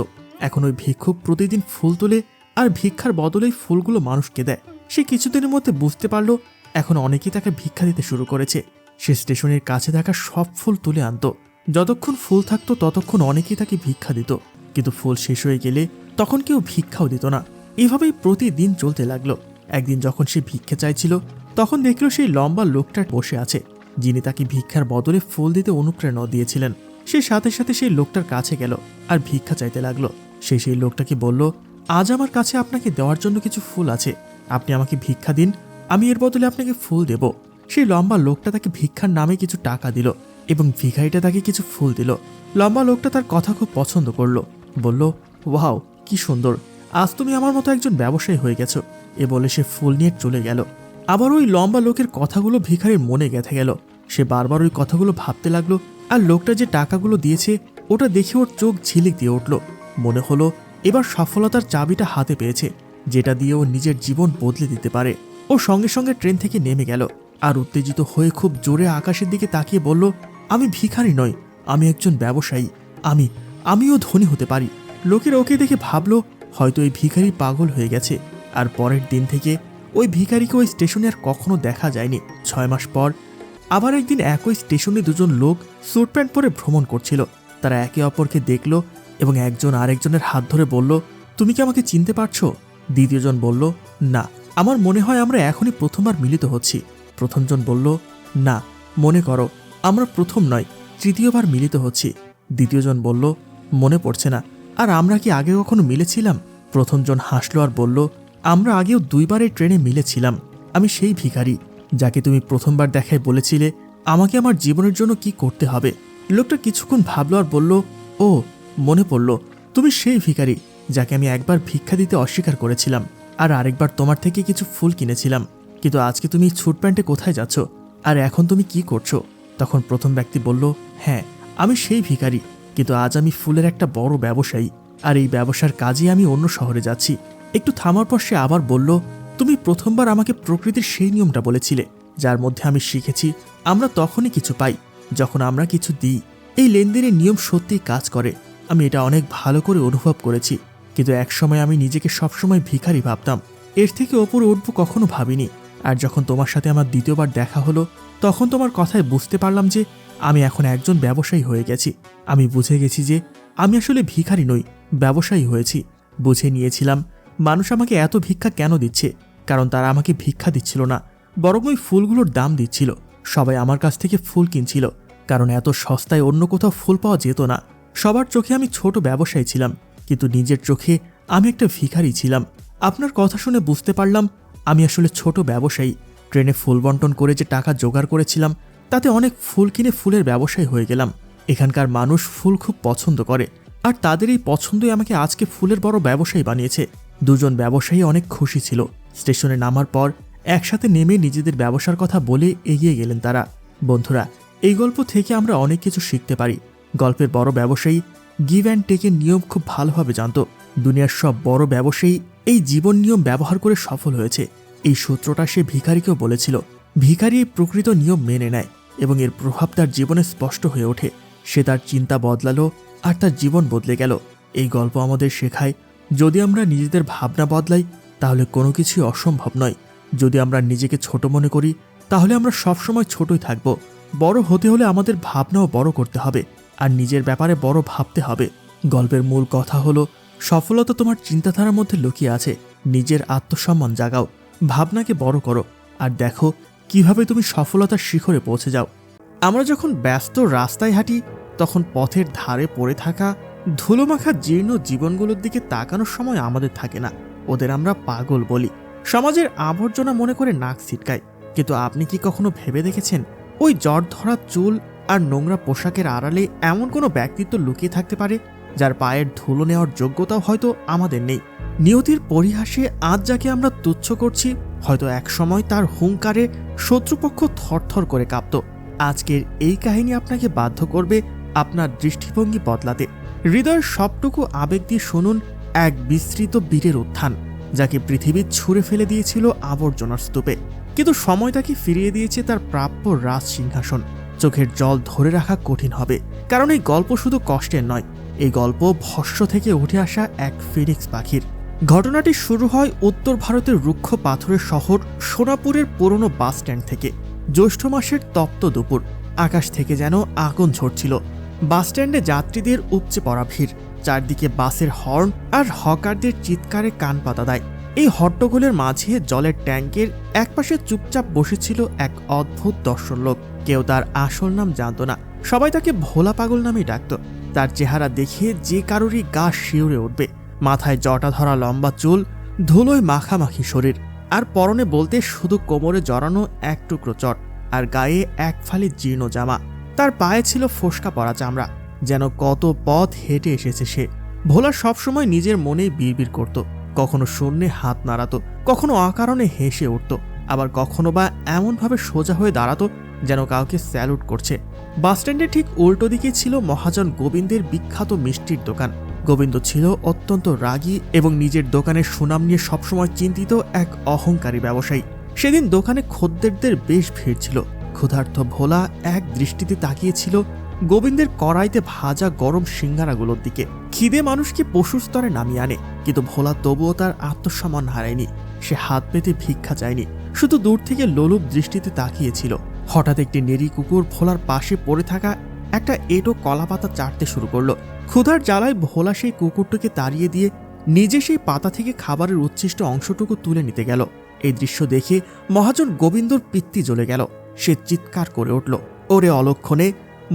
এখন ওই ভিক্ষুক প্রতিদিন ফুল তোলে আর ভিক্ষার বদলেই ফুলগুলো মানুষকে দেয়। সে কিছুদিনের মধ্যে বুঝতে পারলো এখন অনেকেই তাকে ভিক্ষা দিতে শুরু করেছে। সে স্টেশনের কাছে থাকা সব ফুল তুলে আনতো। যতক্ষণ ফুল থাকতো ততক্ষণ অনেকেই তাকে ভিক্ষা দিত, কিন্তু ফুল শেষ হয়ে গেলে তখন কেউ ভিক্ষাও দিত না। এভাবেই প্রতিদিন চলতে লাগলো। একদিন যখন সে ভিক্ষা চাইছিল তখন দেখলো সেই লম্বা লোকটা বসে আছে, যিনি তাকে ভিক্ষার বদলে ফুল দিতে অনুপ্রেরণা দিয়েছিলেন। সে সাথে সাথে সেই লোকটার কাছে গেল আর ভিক্ষা চাইতে লাগলো। সে সেই লোকটাকে বলল, আজ আমার কাছে আপনাকে দেওয়ার জন্য কিছু ফুল আছে, আপনি আমাকে ভিক্ষা দিন, আমি এর বদলে আপনাকে ফুল দেব। সেই লম্বা লোকটা তাকে ভিক্ষার নামে কিছু টাকা দিল এবং ভিখারিটা তাকে কিছু ফুল দিল। লম্বা লোকটা তার কথা খুব পছন্দ করলো, বলল, ওয়াও কি সুন্দর, আজ তুমি আমার মতো একজন ব্যবসায়ী হয়ে গেছো। এ বলে সে ফুল নিয়ে চলে গেল। আবার ওই লম্বা লোকের কথাগুলো ভিখারির মনে গেঁথে গেল। সে বারবার ওই কথাগুলো ভাবতে লাগলো আর লোকটা যে টাকাগুলো দিয়েছে ওটা দেখে ওর চোখ ঝিলিক দিয়ে উঠল। মনে হলো এবার সফলতার চাবিটা হাতে পেয়েছে, যেটা দিয়ে ও নিজের জীবন বদলে দিতে পারে। ও সঙ্গে সঙ্গে ট্রেন থেকে নেমে গেল আর উত্তেজিত হয়ে খুব জোরে আকাশের দিকে তাকিয়ে বলল, আমি ভিখারি নই, আমি একজন ব্যবসায়ী, আমিও ধনী হতে পারি। লোকের ওকে দেখে ভাবলো হয়তো এই ভিখারি পাগল হয়ে গেছে। আর পরের দিন থেকে ওই ভিখারিকে ওই স্টেশনে আর কখনো দেখা যায়নি। 6 মাস পর আবার একদিন একই স্টেশনে দুজন লোক স্যুট প্যান্ট পরে ভ্রমণ করছিল। তারা একে অপরকে দেখল এবং একজন আরেকজনের হাত ধরে বলল, তুমি কি আমাকে চিনতে পারছো? দ্বিতীয়জন বলল, না, আমার মনে হয় আমরা এখনই প্রথমবার মিলিত হচ্ছি। প্রথমজন বলল, না, মনে করো আমরা প্রথম নয়, তৃতীয়বার মিলিত হচ্ছি। দ্বিতীয়জন বলল, মনে পড়ছে না, আর আমরা কি আগে কখনো মিলেছিলাম? প্রথমজন হাসলো আর বলল, আমরা আগেও 2 বার এই ট্রেনে মিলেছিলাম। আমি সেই ভিখারি যাকে তুমি প্রথমবার দেখায় বলেছিলে আমাকে আমার জীবনের জন্য কি করতে হবে। লোকটা কিছুক্ষণ ভাবলো আর বলল, ও মনে পড়ল, তুমি সেই ভিখারি যাকে আমি একবার ভিক্ষা দিতে অস্বীকার করেছিলাম আর আরেকবার তোমার থেকে কিছু ফুল কিনেছিলাম। কিন্তু আজকে তুমি ছুট প্যান্টে কোথায় যাচ্ছ আর এখন তুমি কি করছো? তখন প্রথম ব্যক্তি বলল, হ্যাঁ আমি সেই ভিখারি, কিন্তু আজ আমি ফুলের একটা বড় ব্যবসায়ী আর এই ব্যবসার কাজে আমি অন্য শহরে যাচ্ছি। একটু থামার পর সে আবার বলল, তুমি প্রথমবার আমাকে প্রকৃতির সেই নিয়মটা বলেছিলে যার মধ্যে আমি শিখেছি আমরা তখনই কিছু পাই যখন আমরা কিছু দিই। এই লেনদেনের নিয়ম সত্যিই কাজ করে, আমি এটা অনেক ভালো করে অনুভব করেছি। কিন্তু একসময় আমি নিজেকে সবসময় ভিখারি ভাবতাম, এর থেকে ওপরে উঠবো কখনো ভাবিনি। আর যখন তোমার সাথে আমার দ্বিতীয়বার দেখা হলো তখন তোমার কথায় বুঝতে পারলাম যে আমি এখন একজন ব্যবসায়ী হয়ে গেছি। আমি বুঝে গেছি যে আমি আসলে ভিখারি নই, ব্যবসায়ী হয়েছি। বুঝে নিয়েছিলাম মানুষ আমাকে এত ভিক্ষা কেন দিচ্ছে, কারণ তারা আমাকে ভিক্ষা দিচ্ছিল না, বরং ওই ফুলগুলোর দাম দিচ্ছিল। সবাই আমার কাছ থেকে ফুল কিনছিল, কারণ এত সস্তায় অন্য কোথাও ফুল পাওয়া যেত না। সবার চোখে আমি ছোট ব্যবসায়ী ছিলাম, কিন্তু নিজের চোখে আমি একটা ভিখারি ছিলাম। আপনার কথা শুনে বুঝতে পারলাম আমি আসলে ছোট ব্যবসায়ী। ট্রেনে ফুল বন্টন করে যে টাকা জোগাড় করেছিলাম তাতে অনেক ফুল কিনে ফুলের ব্যবসায়ী হয়ে গেলাম। এখানকার মানুষ ফুল খুব পছন্দ করে আর তাদের এই পছন্দই আমাকে আজকে ফুলের বড় ব্যবসায়ী বানিয়েছে। দুজন ব্যবসায়ী অনেক খুশি ছিল। স্টেশনে নামার পর একসাথে নেমে নিজেদের ব্যবসার কথা বলে এগিয়ে গেলেন তারা। বন্ধুরা, এই গল্প থেকে আমরা অনেক কিছু শিখতে পারি। গল্পের বড় ব্যবসায়ী গিভ অ্যান্ড টেকের নিয়ম খুব ভালোভাবে জানত। দুনিয়ার সব বড় ব্যবসায়ী এই জীবন নিয়ম ব্যবহার করে সফল হয়েছে। এই সূত্রটা সে ভিখারিকেও বলেছিল। ভিখারি এই প্রকৃত নিয়ম মেনে নেয় এবং এর প্রভাব তার জীবনে স্পষ্ট হয়ে ওঠে। সে তার চিন্তা বদলালো আর তার জীবন বদলে গেল। এই গল্প আমাদের শেখায়, যদি আমরা নিজেদের ভাবনা বদলাই তাহলে কোনো কিছুই অসম্ভব নয়। যদি আমরা নিজেকে ছোট মনে করি তাহলে আমরা সবসময় ছোটই থাকব। বড় হতে হলে আমাদের ভাবনাও বড় করতে হবে আর নিজের ব্যাপারে বড় ভাবতে হবে। গল্পের মূল কথা হলো, সফলতা তোমার চিন্তাধারার মধ্যে লুকিয়ে আছে। নিজের আত্মসম্মান জাগাও, ভাবনাকে বড় করো আর দেখো কিভাবে তুমি সফলতার শিখরে পৌঁছে যাও। আমরা যখন ব্যস্ত রাস্তায় হাঁটি তখন পথের ধারে পড়ে থাকা ধুলোমাখা জীর্ণ জীবনগুলোর দিকে তাকানোর সময় আমাদের থাকে না। ওদের আমরা পাগল বলি, সমাজের আবর্জনা মনে করে নাক ছিটকাই। কিন্তু আপনি কি কখনো ভেবে দেখেছেন ওই জট ধরা চুল আর নোংরা পোশাকের আড়ালে এমন কোনো ব্যক্তিত্ব লুকিয়ে থাকতে পারে যার পায়ের ধুলো নেওয়ার যোগ্যতাও হয়তো আমাদের নেই। নিয়তির পরিহাসে আজ যাকে আমরা তুচ্ছ করছি হয়তো একসময় তার হুঙ্কারে শত্রুপক্ষ থরথর করে কাঁপত। আজকের এই কাহিনী আপনাকে বাধ্য করবে আপনার দৃষ্টিভঙ্গি বদলাতে। হৃদয়ের সবটুকু আবেগ দিয়ে শুনুন এক বিস্তৃত বীরের উত্থান, যাকে পৃথিবী ছুঁড়ে ফেলে দিয়েছিল আবর্জনার স্তূপে। কিন্তু সময় তাকে ফিরিয়ে দিয়েছে তার প্রাপ্য রাজ সিংহাসন। চোখের জল ধরে রাখা কঠিন হবে, কারণ এই গল্প শুধু কষ্টের নয়, এই গল্প ভস্ম থেকে উঠে আসা এক ফিনিক্স পাখির। ঘটনাটি শুরু হয় উত্তর ভারতের রুক্ষ পাথরের শহর সোনাপুরের পুরনো বাস স্ট্যান্ড থেকে। জ্যৈষ্ঠ মাসের তপ্ত দুপুর, আকাশ থেকে যেন আগুন ঝরছিল। বাস স্ট্যান্ডে যাত্রীদের উপচে পড়া ভিড়, চারদিকে বাসের হর্ন আর হকারদের চিৎকারে কান পাতা দেয়। এই হট্টগোলের মাঝে জলের ট্যাঙ্কের একপাশে চুপচাপ বসেছিল এক অদ্ভুত দর্শন লোক। কেউ তার আসল নাম জানত না, সবাই তাকে ভোলা পাগল নামেই ডাকত। তার চেহারা দেখে যে কারোরই গা শিউরে উঠবে। মাথায় জটা ধরা লম্বা চুল, ধুলোয় মাখামাখি শরীর, আর পরনে বলতে শুধু কোমরে জড়ানো এক টুকরো চট, আর গায়ে এক ফালি জীর্ণ জামা। তার পায়ে ছিল ফোসকা পড়া চামড়া, যেন কত পথ হেঁটে এসেছে সে। ভোলা সবসময় নিজের মনেই বিড়বিড় করত, কখনো শূন্যে হাত নাড়াতো, কখনো অকারণে হেসে উঠত, আবার কখনো বা এমনভাবে সোজা হয়ে দাঁড়াতো যেন কাউকে স্যালুট করছে। বাসস্ট্যান্ডের ঠিক উল্টো দিকে ছিল মহাজন গোবিন্দের বিখ্যাত মিষ্টির দোকান। গোবিন্দ ছিল অত্যন্ত রাগী এবং নিজের দোকানের সুনাম নিয়ে সবসময় চিন্তিত এক অহংকারী ব্যবসায়ী। সেদিন দোকানে খদ্দেরদের বেশ ভিড় ছিল। ক্ষুধার্ত ভোলা এক দৃষ্টিতে তাকিয়েছিল গোবিন্দের কড়াইতে ভাজা গরম সিঙ্গারাগুলোর দিকে। খিদে মানুষকে পশুর স্তরে নামিয়ে আনে, কিন্তু ভোলা তবুও তার আত্মসম্মান হারায়নি। সে হাত পেতে ভিক্ষা চায়নি, শুধু দূর থেকে লোলুপ দৃষ্টিতে তাকিয়েছিল। হঠাৎ একটি নেড়ি কুকুর ভোলার পাশে পড়ে থাকা একটা এঁটো কলাপাতা চাটতে শুরু করলো। ক্ষুধার জ্বালায় ভোলা সেই কুকুরটিকে তাড়িয়ে দিয়ে নিজে সেই পাতা থেকে খাবারের উচ্ছিষ্ট অংশটুকু তুলে নিতে গেল। এই দৃশ্য দেখে মহাজন গোবিন্দর পিত্তি জ্বলে গেল। সে চিৎকার করে উঠল, ওরে অলক্ষণে,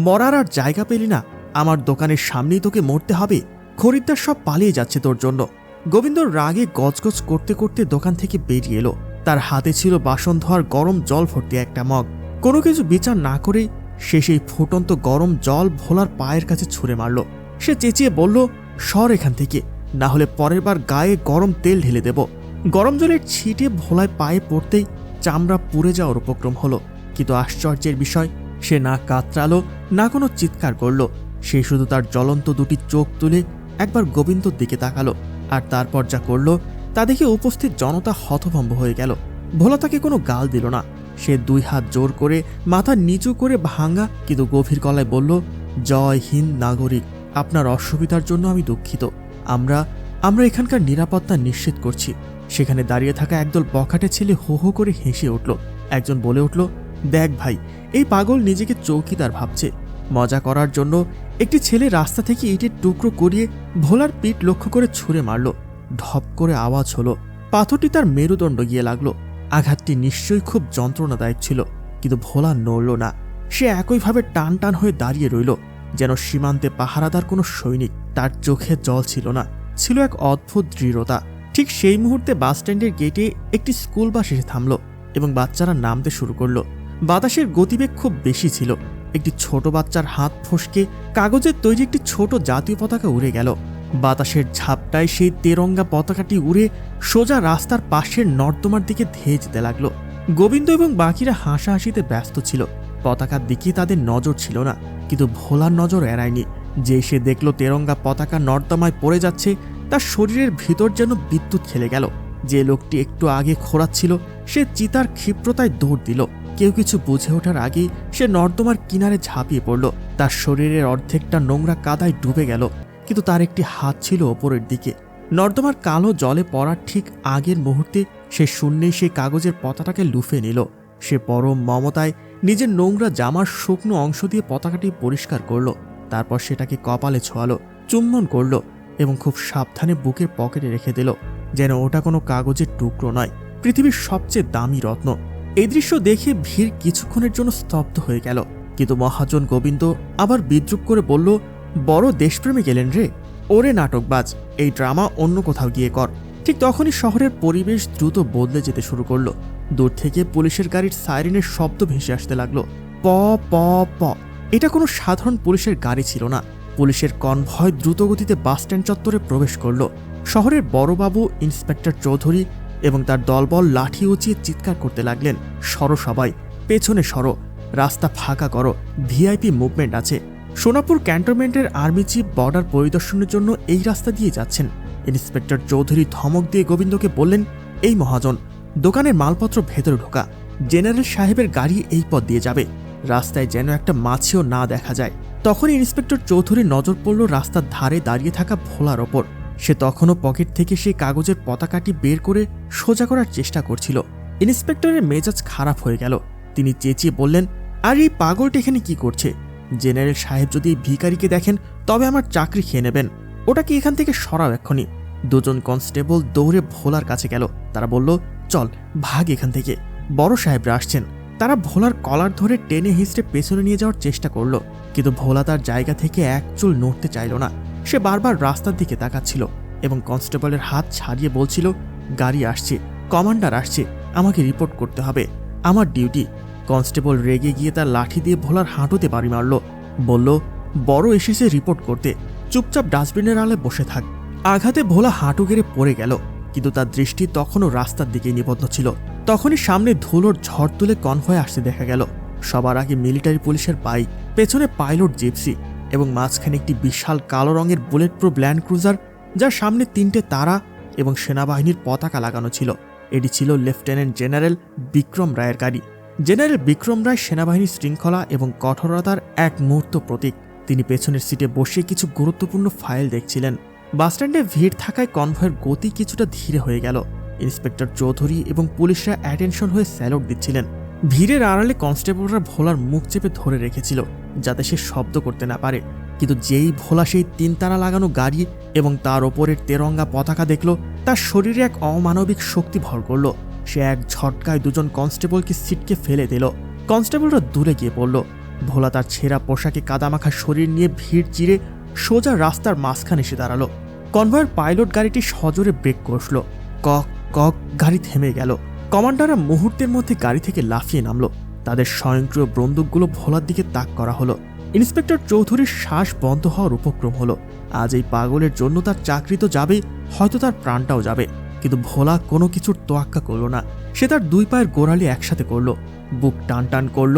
মরার আর জায়গা পেলি না? আমার দোকানের সামনেই তোকে মরতে হবে। খরিদ্দার সব পালিয়ে যাচ্ছে তোর জন্য। গোবিন্দ রাগে গজগজ করতে করতে দোকান থেকে বেরিয়ে এলো। তার হাতে ছিল বাসন ধোয়ার গরম জল ভর্তি একটা মগ। কোনো কিছু বিচার না করে সে সেই ফুটন্ত গরম জল ভোলার পায়ের কাছে ছুঁড়ে মারল। সে চেঁচিয়ে বলল, সর এখান থেকে, না হলে পরের বার গায়ে গরম তেল ঢেলে দেব। গরম জলের ছিটে ভোলায় পায়ে পড়তেই চামড়া পুড়ে যাওয়ার উপক্রম হলো। কিন্তু আশ্চর্যের বিষয়, সে না কাতরালো না কোনো চিৎকার করল। সে শুধু তার জ্বলন্ত দুটি চোখ তুলে একবার গোবিন্দর দিকে তাকালো, আর তারপর যা করল তা দেখে উপস্থিত জনতা হতভম্ব হয়ে গেল। ভোলা তাকে কোনো গাল দিল না। সে দুই হাত জোর করে মাথা নিচু করে ভাঙা কিন্তু গভীর গলায় বলল, জয় হিন্দ নাগরিক, আপনার অসুবিধার জন্য আমি দুঃখিত। আমরা এখানকার নিরাপত্তা নিশ্চিত করছি। সেখানে দাঁড়িয়ে থাকা একদল বখাটে ছেলে হো হো করে হেসে উঠল। একজন বলে উঠল, দেখ ভাই, এই পাগল নিজেকে চৌকিদার ভাবছে। মজা করার জন্য একটি ছেলে রাস্তা থেকে ইটের টুকরো করিয়ে ভোলার পিঠ লক্ষ্য করে ছুঁড়ে মারল। ঢপ করে আওয়াজ হলো। পাথরটি তার মেরুদণ্ড গিয়ে লাগলো। আঘাতটি নিশ্চয়ই খুব যন্ত্রণাদায়ক ছিল, কিন্তু ভোলা নড়ল না। সে একইভাবে টান টান হয়ে দাঁড়িয়ে রইল, যেন সীমান্তে পাহারাদার কোনো সৈনিক। তার চোখে জল ছিল না, ছিল এক অদ্ভুত দৃঢ়তা। ঠিক সেই মুহূর্তে বাসস্ট্যান্ডের গেটে একটি স্কুল বাস এসে থামল এবং বাচ্চারা নামতে শুরু করলো। বাতাসের গতিবেগ খুব বেশি ছিল। একটি ছোট বাচ্চার হাত ফসকে কাগজের তৈরি একটি ছোট জাতীয় পতাকা উড়ে গেল। বাতাসের ঝাপটায় সেই তেরঙ্গা পতাকাটি উড়ে সোজা রাস্তার পাশের নর্দমার দিকে ধেয়ে যেতে লাগলো। গোবিন্দ এবং বাকিরা হাসাহাসিতে ব্যস্ত ছিল। পতাকার দিকে তাদের নজর ছিল না, কিন্তু ভোলার নজর এড়ায়নি। যে সে দেখল তেরঙ্গা পতাকা নর্দমায় পড়ে যাচ্ছে, তার শরীরের ভিতর যেন বিদ্যুৎ খেলে গেল। যে লোকটি একটু আগে খোঁড়াচ্ছিল সে চিতার ক্ষিপ্রতায় দৌড় দিল। কেউ কিছু বুঝে ওঠার আগেই সে নর্দমার কিনারে ঝাঁপিয়ে পড়ল। তার শরীরের অর্ধেকটা নোংরা কাদায় ডুবে গেল, কিন্তু তার একটি হাত ছিল ওপরের দিকে। নর্দমার কালো জলে পড়ার ঠিক আগের মুহূর্তে সে শূন্যে সেই কাগজের পতাকাকে লুফে নিল। সে পরম মমতায় নিজের নোংরা জামার শুকনো অংশ দিয়ে পতাকাটি পরিষ্কার করল। তারপর সেটাকে কপালে ছোঁয়ালো, চুম্বন করল এবং খুব সাবধানে বুকের পকেটে রেখে দিল, যেন ওটা কোনো কাগজের টুকরো নয়, পৃথিবীর সবচেয়ে দামি রত্ন। এই দৃশ্য দেখে ভিড় কিছুক্ষণের জন্য স্তব্ধ হয়ে গেল, কিন্তু মহাজন গোবিন্দ আবার বিদ্রুপ করে বলল, বড় দেশপ্রেমে গেলেন রে, ওরে নাটকবাজ, এই ড্রামা অন্য কোথাও গিয়ে কর। ঠিক তখনই শহরের পরিবেশ দ্রুত বদলে যেতে শুরু করলো। দূর থেকে পুলিশের গাড়ির সাইরেনের শব্দ ভেসে আসতে লাগলো। প প প। এটা কোনো সাধারণ পুলিশের গাড়ি ছিল না। পুলিশের কনভয় দ্রুতগতিতে বাসস্ট্যান্ড চত্বরে প্রবেশ করল। শহরের বড়বাবু ইন্সপেক্টর চৌধুরী এবং তার দলবল লাঠি উঁচিয়ে চিৎকার করতে লাগলেন, সরো সবাই, পেছনে সরো, রাস্তা ফাঁকা করো, ভিআইপি মুভমেন্ট আছে। সোনাপুর ক্যান্টনমেন্টের আর্মি চিফ বর্ডার পরিদর্শনের জন্য এই রাস্তা দিয়ে যাচ্ছেন ইন্সপেক্টর চৌধুরী ধমক দিয়ে গোবিন্দকে বললেন, এই মহাজন, দোকানের মালপত্র ভেতরে ঢোকা, জেনারেল সাহেবের গাড়ি এই পথ দিয়ে যাবে, রাস্তায় যেন একটা মাছিও না দেখা যায়। তখনই ইন্সপেক্টর চৌধুরীর নজর পড়ল রাস্তার ধারে দাঁড়িয়ে থাকা ভোলার ওপর। সে তখনও পকেট থেকে সেই কাগজের পতাকাটি বের করে সোজা করার চেষ্টা করছিল। ইন্সপেক্টরের মেজাজ খারাপ হয়ে গেল। তিনি চেঁচিয়ে বললেন, আর এই পাগলটা এখানে কি করছে? জেনারেল সাহেব যদি এই ভিখারিকে দেখেন তবে আমার চাকরি খেয়ে নেবেন। ওটাকে এখান থেকে সরাও এক্ষুনি। দুজন কনস্টেবল দৌড়ে ভোলার কাছে গেল। তারা বলল, চল ভাগ এখান থেকে, বড় সাহেবরা আসছেন। তারা ভোলার কলার ধরে টেনে হিঁচড়ে পেছনে নিয়ে যাওয়ার চেষ্টা করলো, কিন্তু ভোলা তার জায়গা থেকে এক চুল নড়তে চাইল না। সে বারবার রাস্তার দিকে তাকাচ্ছিল এবং কনস্টেবলের হাত ছাড়িয়ে বলছিল, গাড়ি আসছে, কমান্ডার আসছে, আমাকে রিপোর্ট করতে হবে, আমার ডিউটি। কনস্টেবল রেগে গিয়ে তার লাঠি দিয়ে ভোলার হাঁটুতে বাড়ি মারল। বলল, বড় এসেছে রিপোর্ট করতে, চুপচাপ ডাস্টবিনের আলে বসে থাক। আঘাতে ভোলা হাঁটু গেড়ে পড়ে গেল, কিন্তু তার দৃষ্টি তখনও রাস্তার দিকে নিবদ্ধ ছিল। তখনই সামনে ধুলোর ঝড় তুলে কনভয় আসতে দেখা গেল। সবার আগে মিলিটারি পুলিশের বাইক, পেছনে পাইলট জিপসি এবং মাঝখানে একটি বিশাল কালো রঙের বুলেট প্রুফ ল্যান্ড ক্রুজার, যার সামনে 3টে তারা এবং সেনাবাহিনীর পতাকা লাগানো ছিল। এটি ছিল লেফটেন্যান্ট জেনারেল বিক্রম রায়ের গাড়ি। জেনারেল বিক্রম রায় সেনাবাহিনীর শৃঙ্খলা এবং কঠোরতার এক মূর্ত প্রতীক। তিনি পেছনের সিটে বসে কিছু গুরুত্বপূর্ণ ফাইল দেখছিলেন। বাসস্ট্যান্ডে ভিড় থাকায় কনভয়ের গতি কিছুটা ধীরে হয়ে গেল। ইন্সপেক্টর চৌধুরী এবং পুলিশরা অ্যাটেনশন হয়ে স্যালুট দিচ্ছিলেন। ভিড়ের আড়ালে কনস্টেবলরা ভোলার মুখ চেপে ধরে রেখেছিল যাতে সে শব্দ করতে না পারে। কিন্তু যেই ভোলা সেই 3 তারা লাগানো গাড়ি এবং তার ওপরের তেরঙ্গা পতাকা দেখল, তার শরীরে এক অমানবিক শক্তি ভর করল। সে এক ঝটকায় দুজন কনস্টেবলকে সিটকে ফেলে দিল। কনস্টেবলরা দূরে গিয়ে পড়ল। ভোলা তার ছেঁড়া পোশাকে কাদামাখা শরীর নিয়ে ভিড় চিরে সোজা রাস্তার মাঝখানে এসে দাঁড়ালো। কনভয়ের পাইলট গাড়িটি সজোরে ব্রেক কষল। কক কক গাড়ি থেমে গেল। কমান্ডাররা মুহূর্তের মধ্যে গাড়ি থেকে লাফিয়ে নামলো। তাদের স্বয়ংক্রিয় বন্দুকগুলো ভোলার দিকে তাক করা হলো। ইন্সপেক্টর চৌধুরীর শ্বাস বন্ধ হওয়ার উপক্রম হলো। আজ এই পাগলের জন্য তার চাকরি তো যাবেই, হয়তো তার প্রাণটাও যাবে। কিন্তু ভোলা কোনো কিছুর তোয়াক্কা করল না। সে তার 2 পায়ের গোড়ালি একসাথে করল, বুক টান টান করল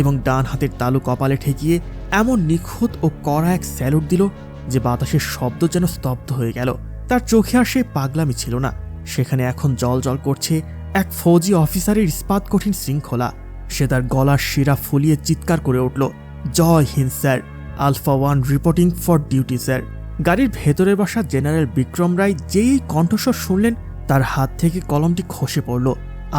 এবং ডান হাতের তালু কপালে ঠেকিয়ে এমন নিখুঁত ও কড়া এক স্যালুট দিল যে বাতাসের শব্দ যেন স্তব্ধ হয়ে গেল। তার চোখে আর সেই পাগলামি ছিল না। সেখানে এখন জল জল করছে এক ফৌজি অফিসারের ইস্পাত কঠিন শৃঙ্খলা। সে তার গলার শিরা ফুলিয়ে চিৎকার করে উঠল, Jai Hind sir, alpha 1 reporting for duty sir. গাড়ির ভেতরে বসা জেনারেল বিক্রম রায় যেই কণ্ঠস্বর শুনলেন, তার হাত থেকে কলমটি খসে পড়ল।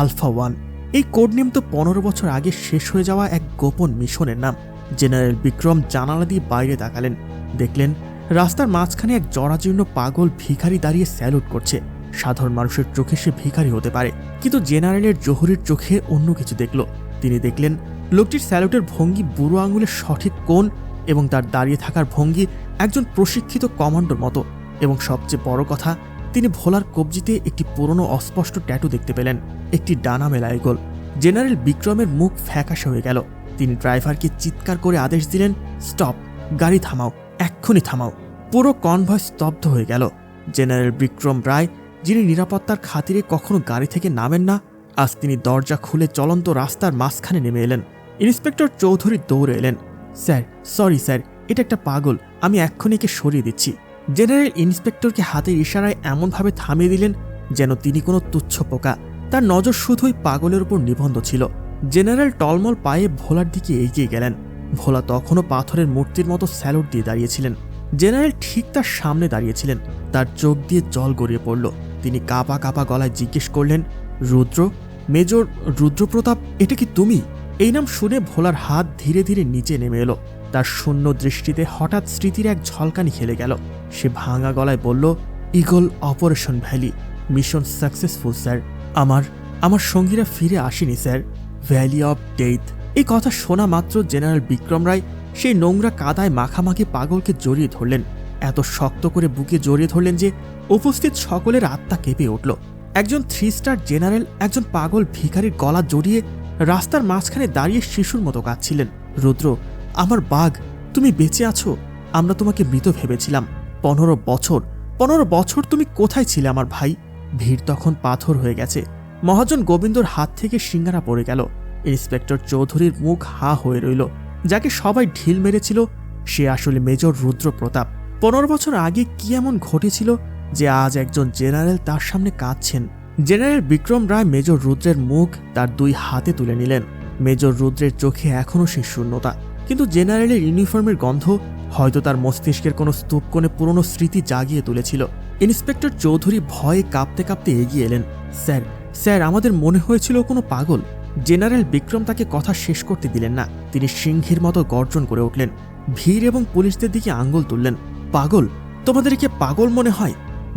আলফা 1, এই কোড নেম তো 15 বছর আগে শেষ হয়ে যাওয়া এক গোপন মিশনের নাম। জেনারেল বিক্রম জানালা দিয়ে বাইরে তাকালেন। দেখলেন রাস্তার মাঝখানে এক জরাজীর্ণ পাগল ভিখারি দাঁড়িয়ে স্যালুট করছে। সাধারণ মানুষের চোখে সে ভিখারি হতে পারে, কিন্তু জেনারেলের জহুরির চোখে অন্য কিছু দেখল। তিনি দেখলেন লোকটির স্যালুটের ভঙ্গি বুড়ো আঙুলের সঠিক কোণ এবং তার দাঁড়িয়ে থাকার ভঙ্গি একজন প্রশিক্ষিত কমান্ডোর মতো। এবং সবচেয়ে বড় কথা, তিনি ভোলার কবজিতে একটি পুরনো অস্পষ্ট ট্যাটু দেখতে পেলেন, একটি ডানা মেলা এগোল। জেনারেল বিক্রমের মুখ ফ্যাকাশে হয়ে গেল। তিনি ড্রাইভারকে চিৎকার করে আদেশ দিলেন, স্টপ, গাড়ি থামাও, এক্ষুনি থামাও। পুরো কনভয় স্তব্ধ হয়ে গেল। জেনারেল বিক্রম রায়, যিনি নিরাপত্তার খাতিরে কখনো গাড়ি থেকে নামেন না, আজ তিনি দরজা খুলে চলন্ত রাস্তার মাঝখানে নেমে এলেন। ইন্সপেক্টর চৌধুরী দৌড়ে এলেন। স্যার, সরি স্যার, এটা একটা পাগল, আমি এক্ষুনি একে সরিয়ে দিচ্ছি। জেনারেল ইন্সপেক্টরকে হাতের ইশারায় এমনভাবে থামিয়ে দিলেন যেন তিনি কোনো তুচ্ছ পোকা। তার নজর শুধুই পাগলের উপর নিবন্ধ ছিল। জেনারেল টলমল পায়ে ভোলার দিকে এগিয়ে গেলেন। ভোলা তখনও পাথরের মূর্তির মতো স্যালুট দিয়ে দাঁড়িয়েছিলেন। জেনারেল ঠিক তার সামনে দাঁড়িয়েছিলেন। তার চোখ দিয়ে জল গড়িয়ে পড়ল। তিনি কাঁপা কাঁপা গলায় জিজ্ঞেস করলেন, রুদ্র, মেজর রুদ্রপ্রতাপ, এটা কি তুমি? এই নাম শুনে ভোলার হাত ধীরে ধীরে নিচে নেমে এলো। তার শূন্য দৃষ্টিতে হঠাৎ স্মৃতির এক ঝলকানি খেলে গেল। সে ভাঙা গলায় বলল, eagle operation valley, mission successful sir. আমার সঙ্গীরা ফিরে আসেনি স্যার, ভ্যালি অফ ডেথ। এই কথা শোনা মাত্র জেনারেল বিক্রম রায় সেই নোংরা কাদায় মাখামাখি পাগলকে জড়িয়ে ধরলেন। এত শক্ত করে বুকে জড়িয়ে ধরলেন যে উপস্থিত সকলের আত্মা কেঁপে উঠল। একজন 3 স্টার জেনারেল একজন পাগল ভিখারির গলা জড়িয়ে রাস্তার মাঝখানে দাঁড়িয়ে শিশুর মতো কাঁদছিলেন। রুদ্র, আমার বাঘ, তুমি বেঁচে আছো। আমরা তোমাকে মৃত ভেবেছিলাম। 15 বছর তুমি কোথায় ছিলে আমার ভাই? ভিড় তখন পাথর হয়ে গেছে। মহাজন গোবিন্দর হাত থেকে সিঙ্গারা পড়ে গেল। ইন্সপেক্টর চৌধুরীর মুখ হা হয়ে রইল। যাকে সবাই ঢিল মেরেছিল সে আসলে মেজর রুদ্রপ্রতাপ। 15 বছর আগে কি এমন ঘটেছিল যে আজ একজন জেনারেল তার সামনে কাঁদছেন। জেনারেল বিক্রম রায় মেজর রুদ্রের মুখ তার 2 হাতে তুলে নিলেন। মেজর রুদ্রের চোখে এখনও সেই শূন্যতা, কিন্তু জেনারেলের ইউনিফর্মের গন্ধ হয়তো তার মস্তিষ্কের কোনো স্তূপ কোণে পুরনো স্মৃতি জাগিয়ে তুলেছিল। ইন্সপেক্টর চৌধুরী ভয়ে কাঁপতে কাঁপতে এগিয়ে এলেন। স্যার, স্যার, আমাদের মনে হয়েছিল কোনো পাগল। জেনারেল বিক্রম তাকে কথা শেষ করতে দিলেন না। তিনি সিংহের মতো গর্জন করে উঠলেন, ভিড় এবং পুলিশদের দিকে আঙ্গুল তুললেন। পাগল? তোমাদের কি পাগল মনে হয়?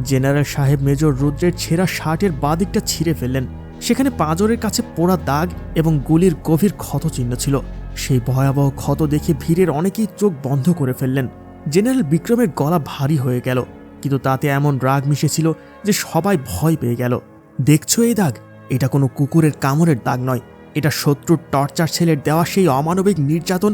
জেনারেল সাহেব মেজর রুদ্রের ছেঁড়া শার্টের বাঁ দিকটা ছিঁড়ে ফেললেন। সেখানে পাঁজরের কাছে পোড়া দাগ এবং গুলির গভীর ক্ষতচিহ্ন ছিল। সেই ভয়াবহ ক্ষত দেখে ভিড়ের অনেকেই চোখ বন্ধ করে ফেললেন। জেনারেল বিক্রমের গলা ভারী হয়ে গেল, কিন্তু তাতে এমন রাগ মিশেছিল যে সবাই ভয় পেয়ে গেল। দেখছো এই দাগ? এটা কোনো কুকুরের কামড়ের দাগ নয়, এটা শত্রুর টর্চার ছেলের দেওয়া সেই অমানবিক নির্যাতন,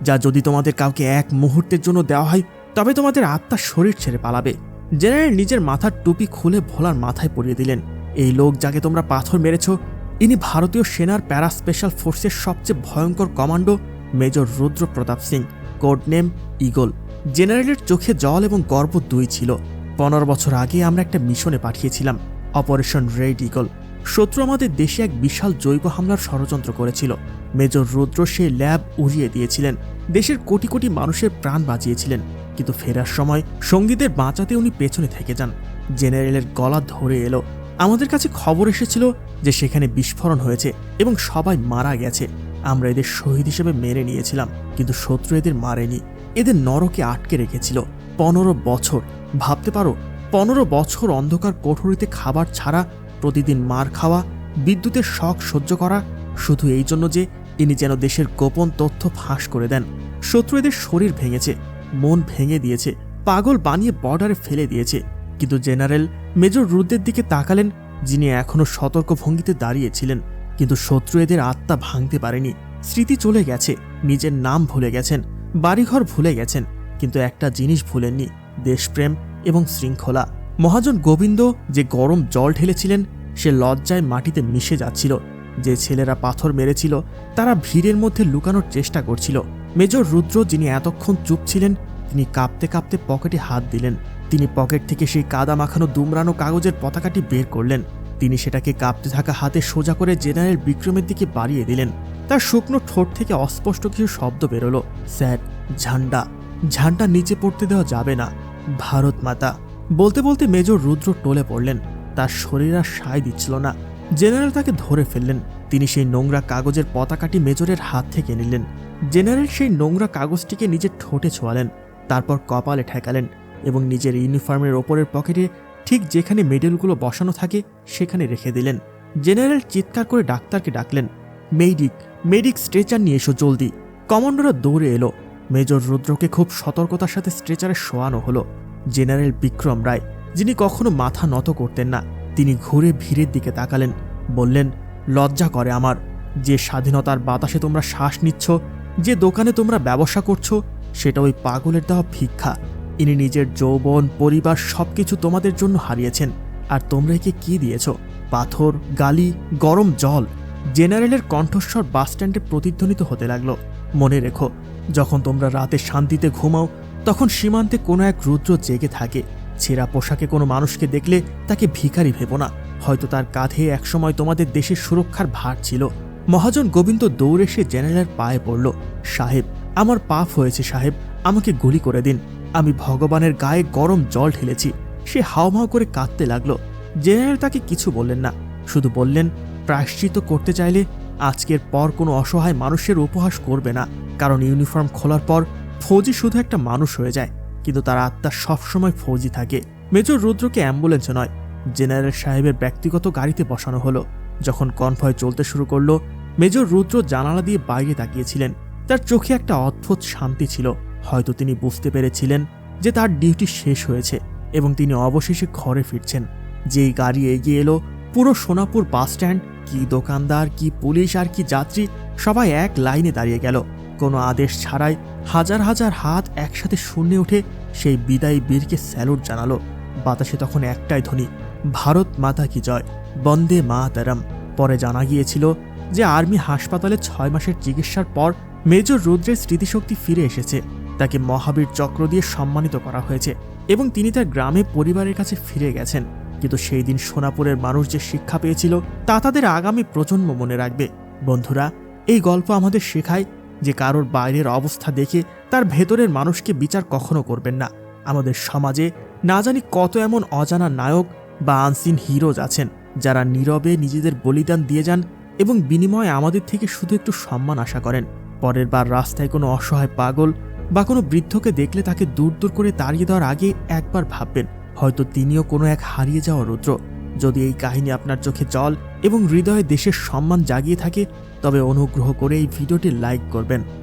যা যদি তোমাদের কাউকে এক মুহূর্তের জন্য দেওয়া হয় তবে তোমাদের আত্মা শরীর ছেড়ে পালাবে। জেনারেল নিজের মাথার টুপি খুলে ভোলার মাথায় পরিয়ে দিলেন। এই লোক যাকে তোমরা পাথর মেরেছ, ইনি ভারতীয় সেনার প্যারা স্পেশাল ফোর্সের সবচেয়ে ভয়ঙ্কর কমান্ডো মেজর রুদ্র Pratap Singh, code name eagle. জেনারেলের চোখে জল এবং গর্ব 2 ছিল। 15 বছর আগে আমরা একটা মিশনে পাঠিয়েছিলাম, অপারেশন রেড ঈগল। শত্রু আমাদের দেশে এক বিশাল জৈব হামলার ষড়যন্ত্র করেছিল। মেজর রুদ্র সেই ল্যাব উড়িয়ে দিয়েছিলেন, দেশের কোটি কোটি মানুষের প্রাণ বাঁচিয়েছিলেন, কিন্তু ফেরার সময় সঙ্গীদের বাঁচাতে উনি পেছনে থেকে যান। জেনারেলের গলা ধরে এলো। আমাদের কাছে খবর এসেছিল যে সেখানে বিস্ফোরণ হয়েছে এবং সবাই মারা গেছে। আমরা এদের শহীদ হিসেবে মেনে নিয়েছিলাম, কিন্তু শত্রু এদের মারেনি, এদের নরকে আটকে রেখেছিল 15 বছর। ভাবতে পারো, 15 বছর অন্ধকার কোঠরিতে খাবার ছাড়া, প্রতিদিন মার খাওয়া, বিদ্যুতের শক সহ্য করা, শুধু এই জন্য যে ইনি যেন দেশের গোপন তথ্য ফাঁস করে দেন। শত্রু এদের শরীর ভেঙেছে, মন ভেঙে দিয়েছে, পাগল বানিয়ে বর্ডারে ফেলে দিয়েছে। কিন্তু জেনারেল মেজর রুদ্রের দিকে তাকালেন, যিনি এখনও সতর্ক ভঙ্গিতে দাঁড়িয়েছিলেন। কিন্তু শত্রু এদের আত্মা ভাঙতে পারেনি। স্মৃতি চলে গেছে, নিজের নাম ভুলে গেছেন, বাড়িঘর ভুলে গেছেন, কিন্তু একটা জিনিস ভুলেননি, দেশপ্রেম এবং শৃঙ্খলা। মহাজন গোবিন্দ যে গরম জল ঢেলেছিলেন, সে লজ্জায় মাটিতে মিশে যাচ্ছিল। যে ছেলেরা পাথর মেরেছিল তারা ভিড়ের মধ্যে লুকানোর চেষ্টা করছিল। মেজর রুদ্র, যিনি এতক্ষণ চুপ ছিলেন, তিনি কাঁপতে কাঁপতে পকেটে হাত দিলেন। তিনি পকেট থেকে সেই কাদা মাখানো দুমড়ানো কাগজের পতাকাটি বের করলেন। তিনি সেটাকে কাঁপতে থাকা হাতে সোজা করে জেনারেল বিক্রমের দিকে বাড়িয়ে দিলেন। তার শুকনো ঠোঁট থেকে অস্পষ্ট কিছু শব্দ বেরোলো। স্যার, ঝান্ডা, ঝান্ডা নিচে পড়তে দেওয়া যাবে না, ভারত মাতা। বলতে বলতে মেজর রুদ্র টলে পড়লেন। তার শরীর আর সায় দিচ্ছিল না। জেনারেল তাকে ধরে ফেললেন। তিনি সেই নোংরা কাগজের পতাকাটি মেজরের হাত থেকে নিলেন। জেনারেল সেই নোংরা কাগজটিকে নিজের ঠোঁটে ছোঁয়ালেন, তারপর কপালে ঠেকালেন এবং নিজের ইউনিফর্মের ওপরের পকেটে, ঠিক যেখানে মেডেলগুলো বসানো থাকে, সেখানে রেখে দিলেন। জেনারেল চিৎকার করে ডাক্তারকে ডাকলেন, মেডিক, মেডিক, স্ট্রেচার নিয়ে এসো জলদি। কমান্ডোরা দৌড়ে এলো। মেজর রুদ্রকে খুব সতর্কতার সাথে স্ট্রেচারে শোয়ানো হলো। জেনারেল বিক্রম রায়, যিনি কখনো মাথা নত করতেন না, তিনি ঘুরে ভিড়ের দিকে তাকালেন, বললেন, লজ্জা করে আমার। যে স্বাধীনতার বাতাসে তোমরা শ্বাস নিচ্ছ, যে দোকানে তোমরা ব্যবসা করছো, সেটা ওই পাগলের দেওয়া ভিক্ষা। ইনি নিজের যৌবন, পরিবার সবকিছু তোমাদের জন্য হারিয়েছেন, আর তোমরা একে কি দিয়েছ? পাথর, গালি, গরম জল। জেনারেলের কণ্ঠস্বর বাসস্ট্যান্ডে প্রতিধ্বনিত হতে লাগলো। মনে রেখো, যখন তোমরা রাতে শান্তিতে ঘুমাও, তখন সীমান্তে কোনো এক রুদ্র জেগে থাকে। ছেঁড়া পোশাকে কোনো মানুষকে দেখলে তাকে ভিখারি ভেবো না, হয়তো তার কাঁধে একসময় তোমাদের দেশের সুরক্ষার ভার ছিল। মহাজন গোবিন্দ দৌড়ে এসে জেনারেলের পায়ে পড়ল। সাহেব, আমার পাপ হয়েছে সাহেব, আমাকে গুলি করে দিন। আমি ভগবানের গায়ে গরম জল ঢেলেছি। সে হাওমাও করে কাঁদতে লাগলো। জেনারেল তাকে কিছু বললেন না, শুধু বললেন, প্রায়শ্চিত্ত করতে চাইলে আজকের পর কোনো অসহায় মানুষের উপহাস করবে না, কারণ ইউনিফর্ম খোলার পর ফৌজি শুধু একটা মানুষ হয়ে যায়, কিন্তু তার আত্মা সবসময় ফৌজি থাকে। মেজর রুদ্রকে অ্যাম্বুলেন্সে নয়, জেনারেল সাহেবের ব্যক্তিগত গাড়িতে বসানো হলো। যখন কনভয় চলতে শুরু করলো, মেজর রুদ্র জানালা দিয়ে বাইরে তাকিয়েছিলেন। তার চোখে একটা অদ্ভুত শান্তি ছিল। হয়তো তিনি বুঝতে পেরেছিলেন যে তার ডিউটি শেষ হয়েছে এবং তিনি অবশেষে ঘরে ফিরছেন। যেই গাড়ি এগিয়ে এলো, পুরো সোনাপুর বাসস্ট্যান্ড, কি দোকানদার, কি পুলিশ আর কি যাত্রী, সবাই এক লাইনে দাঁড়িয়ে গেল। কোনো আদেশ ছাড়াই হাজার হাজার হাত একসাথে শূন্যে উঠে সেই বিদায়ী বীরকে স্যালুট জানালো। বাতাসে তখন একটাই ধ্বনি, ভারত মাতা কি জয়, বন্দে মাতরম। পরে জানা গিয়েছিল যে আর্মি হাসপাতালে 6 মাসের চিকিৎসার পর মেজর রুদ্রের স্মৃতিশক্তি ফিরে এসেছে। তাকে মহাবীর চক্র দিয়ে সম্মানিত করা হয়েছে। এবং তিনি তার গ্রামে পরিবারের কাছে ফিরে গেছেন। কিন্তু সেই দিন সোনাপুরের মানুষ যে শিক্ষা পেয়েছিল তা তাদের আগামী প্রজন্ম মনে রাখবে। বন্ধুরা, এই গল্প আমাদের শেখায় যে কারোর বাইরের অবস্থা দেখে তার ভেতরের মানুষকে বিচার কখনো করবেন না। আমাদের সমাজে না জানি কত এমন অজানা নায়ক বা আনসিন হিরোজ আছেন যারা নীরবে নিজেদের বলিদান দিয়ে যান এবং বিনিময়ে আমাদের থেকে শুধু একটু সম্মান আশা করেন। পরের বার রাস্তায় কোনো অসহায় পাগল বা কোনো বৃদ্ধকে দেখলে তাকে দূর দূর করে তাড়িয়ে দেওয়ার আগে একবার ভাববেন, হয়তো তিনিও কোনো এক হারিয়ে যাওয়া রুদ্র। যদি এই কাহিনী আপনার চোখে জল এবং হৃদয়ে দেশের সম্মান জাগিয়ে থাকে, তবে অনুগ্রহ করে এই ভিডিওটি লাইক করবেন।